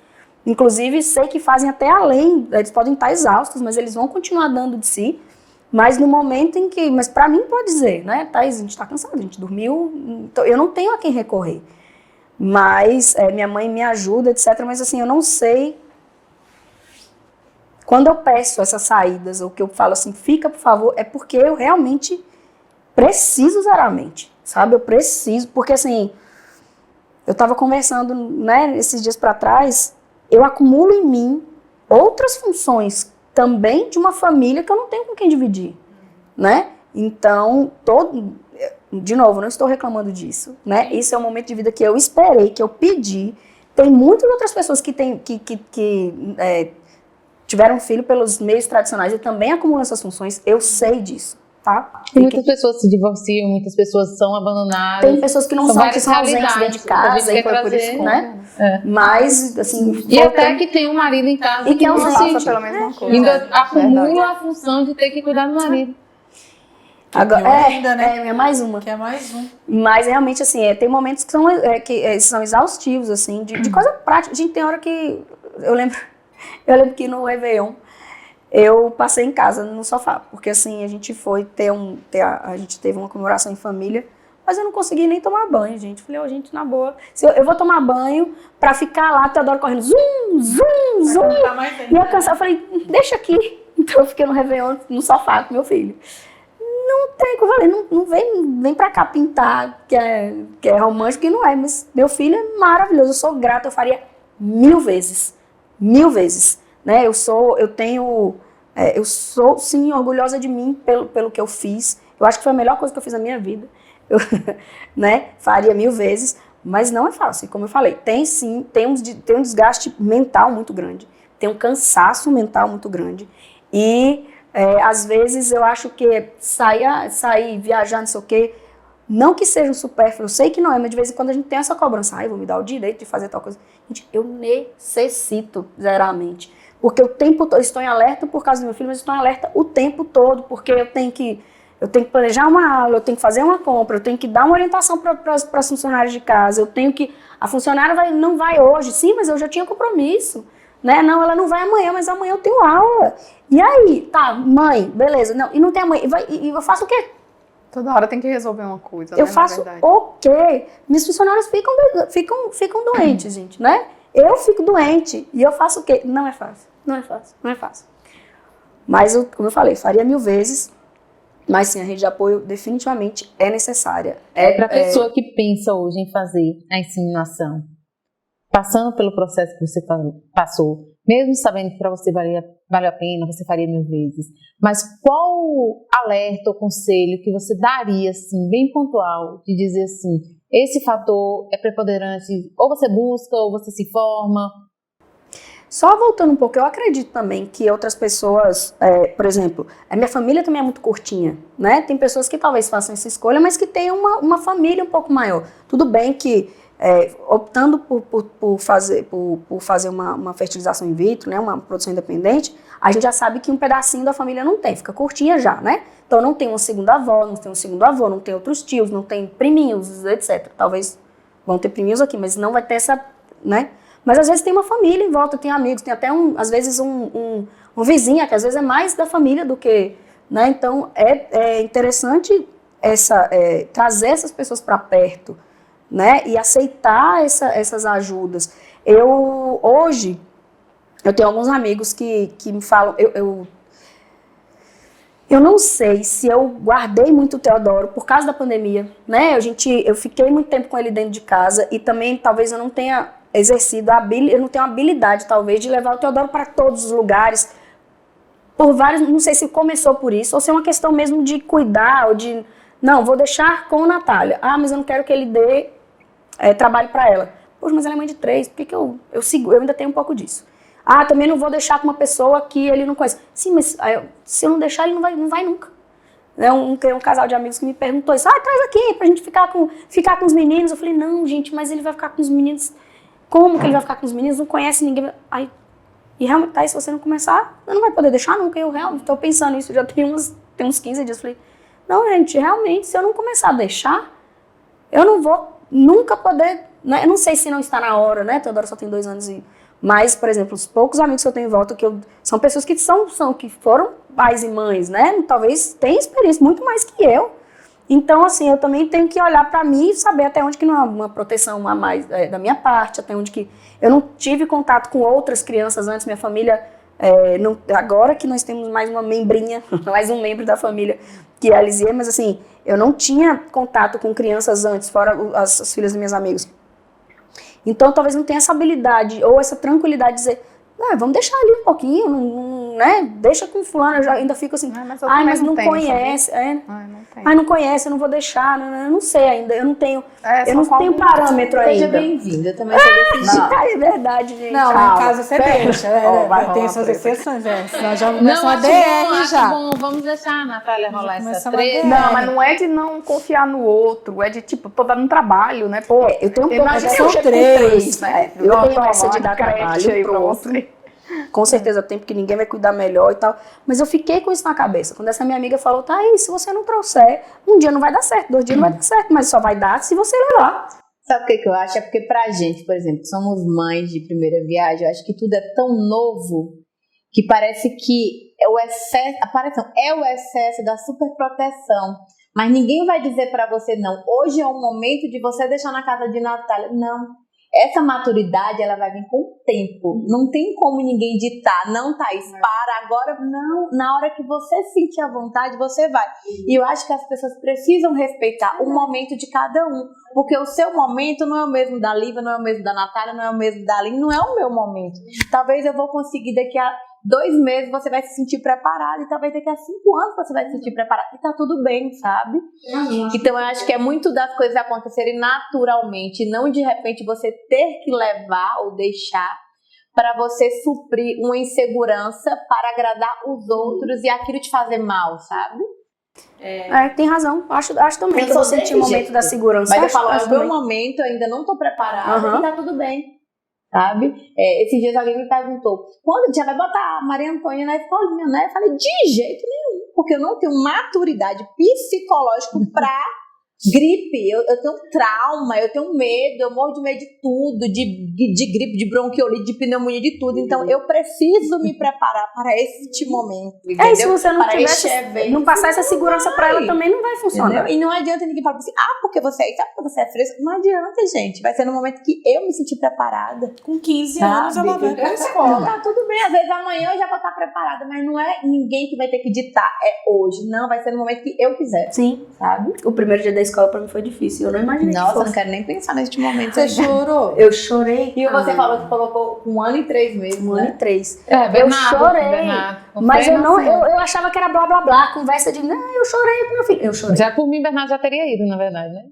Inclusive, sei que fazem até além, eles podem estar exaustos, mas eles vão continuar dando de si. Mas no momento em que, mas para mim pode dizer, né, Thaís, a gente está cansado, a gente dormiu, então, eu não tenho a quem recorrer. Mas minha mãe me ajuda, etc. Mas assim, eu não sei, quando eu peço essas saídas, ou que eu falo assim, fica por favor, é porque eu realmente preciso zerar a mente, sabe? Eu preciso, porque assim, eu estava conversando, né, esses dias para trás, eu acumulo em mim outras funções também de uma família que eu não tenho com quem dividir, né? Então, de novo, não estou reclamando disso, né? Isso é um momento de vida que eu esperei, que eu pedi. Tem muitas outras pessoas que tiveram filho pelos meios tradicionais e também acumulam essas funções, eu sei disso, tá? E muitas pessoas se divorciam, muitas pessoas são abandonadas. Tem pessoas que não são, que são ausentes dentro de casa, e foi por isso, né? Mas, assim... E até que tem um marido em casa e que é Passa pela mesma coisa. ainda acumula a função de ter que cuidar do marido. Agora, ainda, né? É mais uma. Que é mais um. Mas realmente, assim, tem momentos que são exaustivos, assim, de coisa prática. Gente, tem hora que... Eu lembro que no Réveillon, eu passei em casa, no sofá, porque assim, a gente foi a gente teve uma comemoração em família, mas eu não consegui nem tomar banho, gente. Falei, gente, na boa, eu vou tomar banho pra ficar lá, Teodoro correndo, zum. E eu cansei, eu falei, deixa aqui. Então eu fiquei no Réveillon, no sofá com meu filho. Não tem, como eu falei, não vem pra cá pintar, que é romântico, que não é, mas meu filho é maravilhoso, eu sou grata, eu faria 1000 vezes, né? Eu sou, sim, orgulhosa de mim pelo que eu fiz, eu acho que foi a melhor coisa que eu fiz na minha vida, né? Faria 1000 vezes, mas não é fácil, como eu falei, tem um desgaste mental muito grande, tem um cansaço mental muito grande, e às vezes eu acho que sair, viajar, não sei o quê, não que seja um supérfluo, eu sei que não é, mas de vez em quando a gente tem essa cobrança, vou me dar o direito de fazer tal coisa. Gente, eu necessito zerar a mente, porque o tempo todo, eu estou em alerta por causa do meu filho, mas eu estou em alerta o tempo todo, porque eu tenho que planejar uma aula, eu tenho que fazer uma compra, eu tenho que dar uma orientação para as funcionárias de casa, a funcionária não vai hoje, sim, mas eu já tinha compromisso. Né? Não, ela não vai amanhã, mas amanhã eu tenho aula. E aí? Tá, mãe, beleza. Não, e não tem amanhã. E eu faço o quê? Toda hora tem que resolver uma coisa, eu faço o quê? Minhas funcionárias ficam doentes, gente, né? Eu fico doente. E eu faço o quê? Não é fácil. Mas, como eu falei, faria 1000 vezes. Mas sim, a rede de apoio definitivamente é necessária. Para a pessoa que pensa hoje em fazer a inseminação, passando pelo processo que você passou, mesmo sabendo que para você valeu a pena, você faria 1000 vezes, mas qual alerta ou conselho que você daria, assim, bem pontual, de dizer assim, esse fator é preponderante, ou você busca, ou você se informa? Só voltando um pouco, eu acredito também que outras pessoas, por exemplo, a minha família também é muito curtinha, né? Tem pessoas que talvez façam essa escolha, mas que tenham uma família um pouco maior. Tudo bem que optando por fazer uma fertilização in vitro, né, uma produção independente, a gente já sabe que um pedacinho da família não tem, fica curtinha já, né? Então não tem uma segunda avó, não tem um segundo avô, não tem outros tios, não tem priminhos, etc. Talvez vão ter priminhos aqui, mas não vai ter essa, né? Mas às vezes tem uma família em volta, tem amigos, tem até às vezes um vizinho, que às vezes é mais da família do que, né? Então é interessante trazer essas pessoas para perto, né? E aceitar essas ajudas. Hoje, eu tenho alguns amigos que me falam, eu não sei se eu guardei muito o Teodoro por causa da pandemia, né? Eu fiquei muito tempo com ele dentro de casa e também talvez eu não tenha exercido eu não tenho a habilidade talvez de levar o Teodoro para todos os lugares, por vários, não sei se começou por isso ou se é uma questão mesmo de cuidar ou de, não, vou deixar com a Natália. Ah, mas eu não quero que ele dê trabalho para ela. Poxa, mas ela é mãe de 3, por que eu ainda tenho um pouco disso. Ah, também não vou deixar com uma pessoa que ele não conhece. Sim, mas se eu não deixar, ele não vai nunca. Um casal de amigos que me perguntou isso. Ah, traz aqui pra gente ficar com os meninos. Eu falei, não, gente, mas ele vai ficar com os meninos. Como que ele vai ficar com os meninos? Não conhece ninguém. E realmente, se você não começar, você não vai poder deixar nunca. Eu realmente estou pensando nisso, já tem uns 15 dias. Eu falei, não, gente, realmente, se eu não começar a deixar, eu não vou nunca poder... Né? Eu não sei se não está na hora, né? Teodoro só tem 2 anos Mas, por exemplo, os poucos amigos que eu tenho em volta, são pessoas que que foram pais e mães, né? Talvez tenham experiência muito mais que eu. Então, assim, eu também tenho que olhar para mim e saber até onde que não é uma proteção a mais da minha parte, até onde que... Eu não tive contato com outras crianças antes, minha família... agora que nós temos mais uma membrinha, mais um membro da família, que é a Lisier, mas assim, eu não tinha contato com crianças antes, fora as filhas dos meus amigos. Então, talvez não tenha essa habilidade ou essa tranquilidade de dizer, vamos deixar ali um pouquinho, né? Deixa com fulano, eu já ainda fico assim, mas não conhece, não conhece, eu não vou deixar, eu não sei ainda, eu não tenho parâmetro ainda. Seja bem-vinda, eu também sou desse jeito. É verdade, gente. Não, lá em casa você deixa, tem essas exceções, senão já começa uma DR já. Bom, vamos deixar a Natália rolar essa treta. Não, mas não é de não confiar no outro, é de tipo, tô dando trabalho, né? Pô, eu tenho um pouco de são 3, né? Eu tenho essa de dar trabalho, pronto. Com certeza tem, porque ninguém vai cuidar melhor e tal. Mas eu fiquei com isso na cabeça. Quando essa minha amiga falou, se você não trouxer, um dia não vai dar certo, 2 dias não vai dar certo, mas só vai dar se você levar. Sabe o que eu acho? É porque pra gente, por exemplo, somos mães de primeira viagem, eu acho que tudo é tão novo que parece que é o excesso da superproteção. Mas ninguém vai dizer pra você, não, hoje é o momento de você deixar na casa de Natália. Não. Essa maturidade, ela vai vir com o tempo. Não tem como ninguém ditar. Não, Thaís, para agora. Não, na hora que você sentir a vontade, você vai. E eu acho que as pessoas precisam respeitar o momento de cada um. Porque o seu momento não é o mesmo da Lívia, não é o mesmo da Natália, não é o mesmo da Aline, não é o meu momento. Talvez eu vou conseguir daqui a 2 meses você vai se sentir preparado e talvez daqui a 5 anos você vai se sentir preparado e tá tudo bem, sabe? Então eu acho que é muito das coisas acontecerem naturalmente, não de repente você ter que levar ou deixar para você suprir uma insegurança para agradar os outros e aquilo te fazer mal, sabe? Tem razão, acho também que eu vou sentir o momento da segurança. Mas eu falo, é o meu momento, eu ainda não tô preparada e tá tudo bem. Sabe? Esses dias alguém me perguntou, quando já vai botar a Maria Antônia na escolinha, né? Eu falei, de jeito nenhum, porque eu não tenho maturidade psicológica pra gripe, eu tenho trauma, eu tenho medo, eu morro de medo de tudo, de gripe, de bronquiolite, de pneumonia, de tudo. Então eu preciso me preparar para este momento, entendeu? Se você não passar essa segurança para ela, também não vai funcionar. Entendeu? E não adianta ninguém falar assim, porque você é isso, porque você é fresca. Não adianta, gente. Vai ser no momento que eu me sentir preparada. Com 15 anos ela vai pra escola. Tá tudo bem, às vezes amanhã eu já vou estar preparada, mas não é ninguém que vai ter que ditar, é hoje. Não, vai ser no momento que eu quiser. Sim. Sabe? O primeiro dia da escola pra mim foi difícil, eu não imaginei. Nossa, eu não quero nem pensar neste momento. Você chorou? Eu chorei. E você falou que colocou 1 ano e 3 meses. 1 ano e 3. Bernardo, eu chorei. Bernardo, mas eu achava que era blá blá blá, conversa de, não, eu chorei com meu filho. Eu chorei. Já por mim, Bernardo já teria ido, na verdade, né?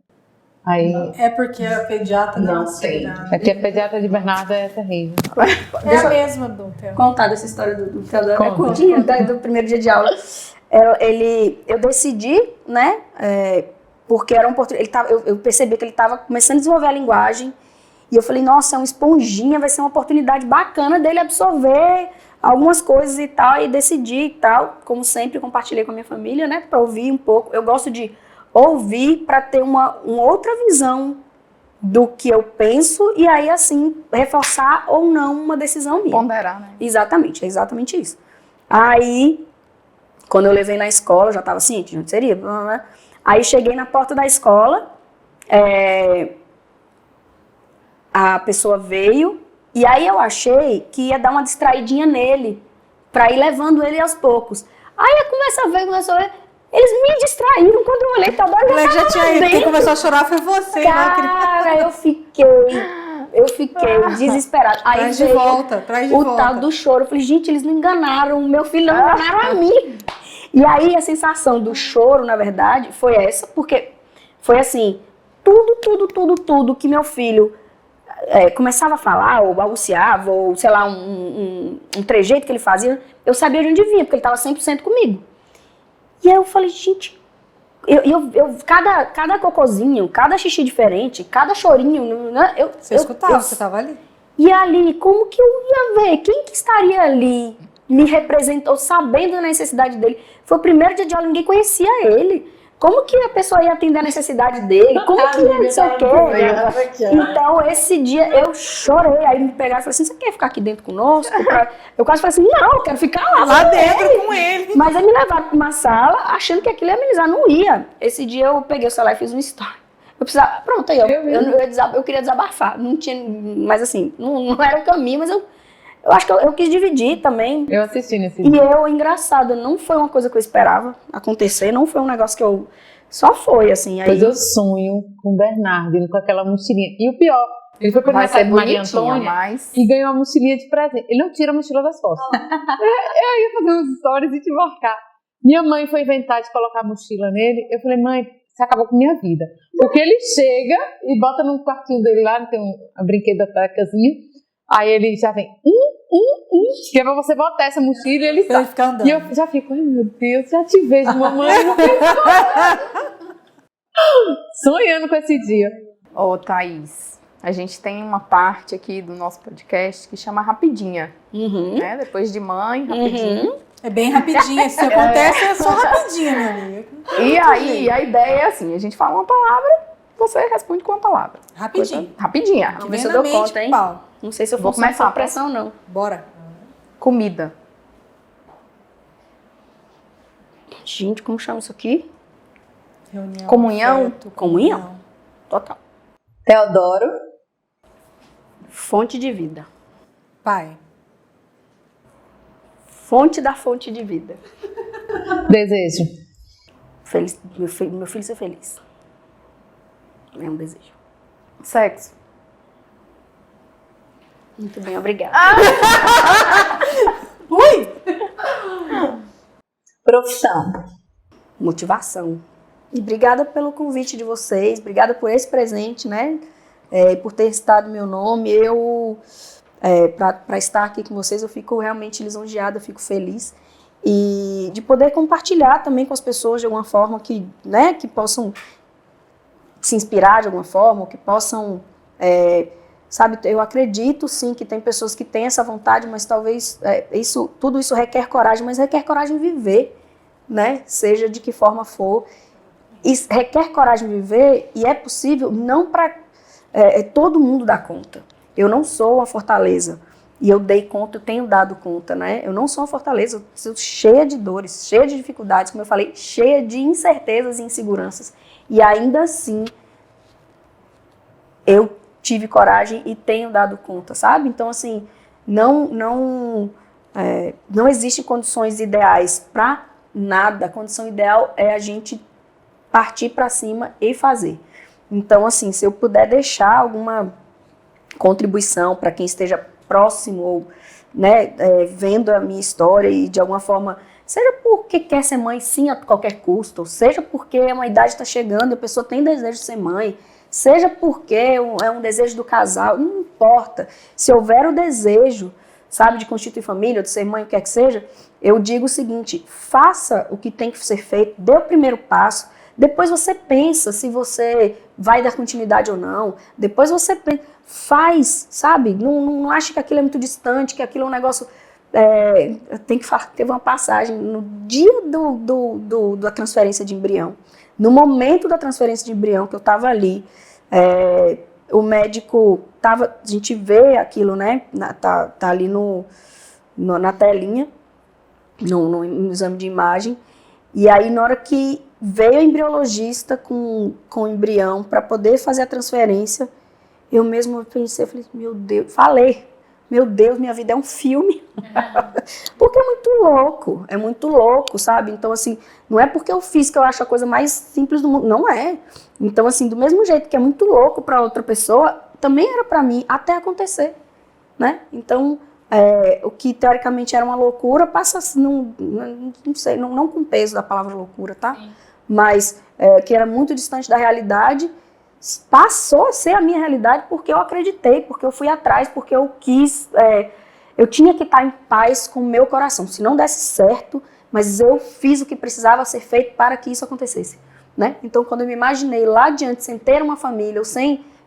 Aí... É porque a pediatra não sei. É que a pediatra de Bernardo é terrível. É a mesma do Theo. Contar dessa história do Teodoro. É curtinha, do primeiro dia de aula. Eu decidi, né? Porque era uma oportunidade. Eu percebi que ele estava começando a desenvolver a linguagem. E eu falei, nossa, é uma esponjinha, vai ser uma oportunidade bacana dele absorver algumas coisas e tal. E decidi e tal. Como sempre, compartilhei com a minha família, né? Para ouvir um pouco. Eu gosto de ouvir para ter uma outra visão do que eu penso. E aí, assim, reforçar ou não uma decisão minha. Ponderar, né? Exatamente, é exatamente isso. Aí, quando eu levei na escola, eu já estava ciente de onde seria, blá, blá, blá. Aí cheguei na porta da escola, a pessoa veio, e aí eu achei que ia dar uma distraidinha nele, pra ir levando ele aos poucos. Aí a conversa veio, começou a ver, eles me distraíram quando eu olhei, Teodoro Já tinha ido, quem começou a chorar foi você, cara, né? eu fiquei desesperada. Aí Traz de veio volta. o tal do choro. Eu falei, gente, eles não enganaram, meu filho não enganaram a mim. E aí a sensação do choro, na verdade, foi essa, porque foi assim, tudo que meu filho começava a falar, ou balbuciava, ou sei lá, um trejeito que ele fazia, eu sabia de onde vinha, porque ele estava 100% comigo. E aí eu falei, gente, cada cocôzinho, cada xixi diferente, cada chorinho, né, Você escutava, você estava ali. E ali, como que eu ia ver? Quem que estaria ali me representou, sabendo da necessidade dele? Foi o primeiro dia de aula, ninguém conhecia ele. Como que a pessoa ia atender a necessidade dele? Como que ia, não sei o quê? Então, esse dia eu chorei. Aí me pegaram e falaram assim, você quer ficar aqui dentro conosco? Eu quase falei assim, não, eu quero ficar lá dentro com ele. Mas aí me levaram para uma sala, achando que aquilo ia amenizar. Não ia. Esse dia eu peguei o celular e fiz um story. Eu precisava, pronto, aí eu queria desabafar. Não tinha, mas assim, não era o caminho, mas eu acho que eu quis dividir também. Eu assisti nesse vídeo. E engraçado, não foi uma coisa que eu esperava acontecer, não foi um negócio que eu... Só foi, assim. Aí... Pois eu sonho com o Bernardo, indo com aquela mochilinha. E o pior, ele foi para a Maria Antônia e ganhou uma mochilinha de presente. Ele não tira a mochila das costas. Eu ia fazer uns stories e te marcar. Minha mãe foi inventar de colocar a mochila nele. Eu falei, mãe, você acabou com minha vida. Porque ele chega e bota no quartinho dele lá, tem uma brinquedotecazinha. Aí ele já vem, que é pra você botar essa mochila e ele fica andando. E eu já fico, ai meu Deus, já te vejo, mamãe. Sonhando com esse dia. Ô, Thaís, a gente tem uma parte aqui do nosso podcast que chama Rapidinha. Né? Depois de mãe, rapidinho. É bem rapidinho, se acontece é só rapidinho, minha amiga. E aí, a ideia é assim, a gente fala uma palavra, você responde com uma palavra. Rapidinho. Rapidinha. Vamos ver se eu dou conta, hein? Pau. Não sei se eu vou começar a pressão, não. Bora. Comida. Gente, como chama isso aqui? Reunião. Comunhão. Afeto, comunhão. Total. Teodoro. Fonte de vida. Pai. Fonte da fonte de vida. Desejo. Feliz, meu filho ser feliz. É um desejo. Sexo. Muito bem, obrigada. Ui! Profissão. Motivação. E obrigada pelo convite de vocês, obrigada por esse presente, né? Por ter citado meu nome. Para estar aqui com vocês, eu fico realmente lisonjeada, eu fico feliz. E de poder compartilhar também com as pessoas de alguma forma que possam se inspirar de alguma forma, ou que possam... Sabe, eu acredito sim que tem pessoas que têm essa vontade, mas talvez tudo isso requer coragem, mas requer coragem de viver, né? Seja de que forma for. E requer coragem de viver e é possível, não para todo mundo dar conta. Eu não sou uma fortaleza e eu dei conta, eu tenho dado conta, né? Eu não sou uma fortaleza, eu sou cheia de dores, cheia de dificuldades, como eu falei, cheia de incertezas e inseguranças. E ainda assim, eu tive coragem e tenho dado conta, sabe? Então, assim, não existem condições ideais para nada. A condição ideal é a gente partir para cima e fazer. Então, assim, se eu puder deixar alguma contribuição para quem esteja próximo ou vendo a minha história e de alguma forma, seja porque quer ser mãe sim a qualquer custo, seja porque uma idade está chegando e a pessoa tem desejo de ser mãe, seja porque é um desejo do casal, não importa. Se houver o desejo, sabe, de constituir família, ou de ser mãe, o que quer que seja, eu digo o seguinte, faça o que tem que ser feito, dê o primeiro passo, depois você pensa se você vai dar continuidade ou não, depois você pensa, faz, sabe, não acha que aquilo é muito distante, que aquilo é um negócio... tem que falar que teve uma passagem no dia da transferência de embrião. No momento da transferência de embrião, que eu estava ali, o médico a gente vê aquilo, né? Tá ali na telinha, no exame de imagem, E aí, na hora que veio a embriologista com o embrião para poder fazer a transferência, eu mesmo pensei, eu falei, meu Deus, minha vida é um filme. Porque é muito louco, sabe? Então, assim, não é porque eu fiz que eu acho a coisa mais simples do mundo, não é. Então, assim, do mesmo jeito que é muito louco para outra pessoa, também era para mim até acontecer, né? Então, o que teoricamente era uma loucura passa assim, não sei, não com o peso da palavra loucura, tá? Sim. Mas que era muito distante da realidade, passou a ser a minha realidade porque eu acreditei, porque eu fui atrás, porque eu quis, eu tinha que estar em paz com o meu coração. Se não desse certo, mas eu fiz o que precisava ser feito para que isso acontecesse, né? Então, quando eu me imaginei lá adiante, sem ter uma família,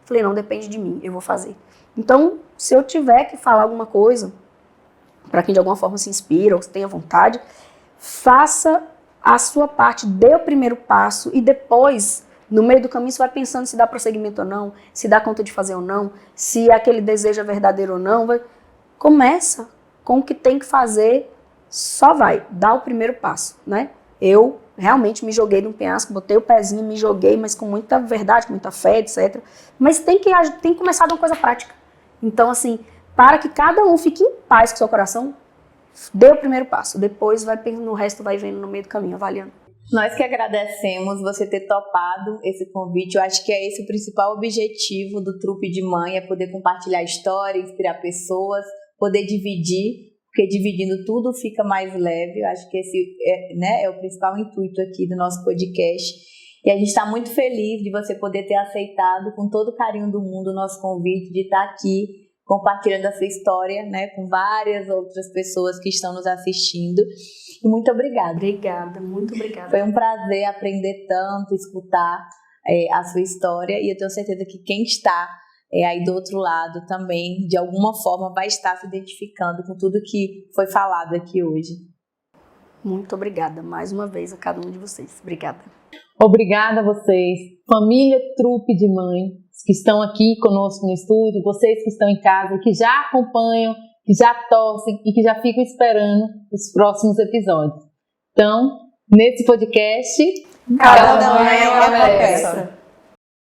falei, não, depende de mim, eu vou fazer. Então, se eu tiver que falar alguma coisa, para quem de alguma forma se inspira ou tenha vontade, faça a sua parte, dê o primeiro passo e depois, no meio do caminho, você vai pensando se dá prosseguimento ou não, se dá conta de fazer ou não, se aquele desejo é verdadeiro ou não. Começa com o que tem que fazer, só vai, dá o primeiro passo, né? Eu realmente me joguei num penhasco, botei o pezinho, me joguei, mas com muita verdade, com muita fé, etc. Mas tem que começar de uma coisa prática. Então, assim, para que cada um fique em paz com o seu coração, dê o primeiro passo. Depois, no resto, vai vendo no meio do caminho, avaliando. Nós que agradecemos você ter topado esse convite. Eu acho que é esse o principal objetivo do Trupe de Mãe, é poder compartilhar história, inspirar pessoas, poder dividir, porque dividindo tudo fica mais leve. Eu acho que esse é o principal intuito aqui do nosso podcast. E a gente está muito feliz de você poder ter aceitado com todo o carinho do mundo o nosso convite, de estar aqui compartilhando a sua história, né, com várias outras pessoas que estão nos assistindo. E muito obrigada. Obrigada, muito obrigada. Foi um prazer aprender tanto, escutar a sua história, e eu tenho certeza que quem está aí do outro lado também, de alguma forma, vai estar se identificando com tudo que foi falado aqui hoje. Muito obrigada, mais uma vez, a cada um de vocês. Obrigada. Obrigada a vocês, família Trupe de Mãe, que estão aqui conosco no estúdio, vocês que estão em casa, que já acompanham, que já torcem e que já ficam esperando os próximos episódios. Então, nesse podcast, cada mãe é uma peça.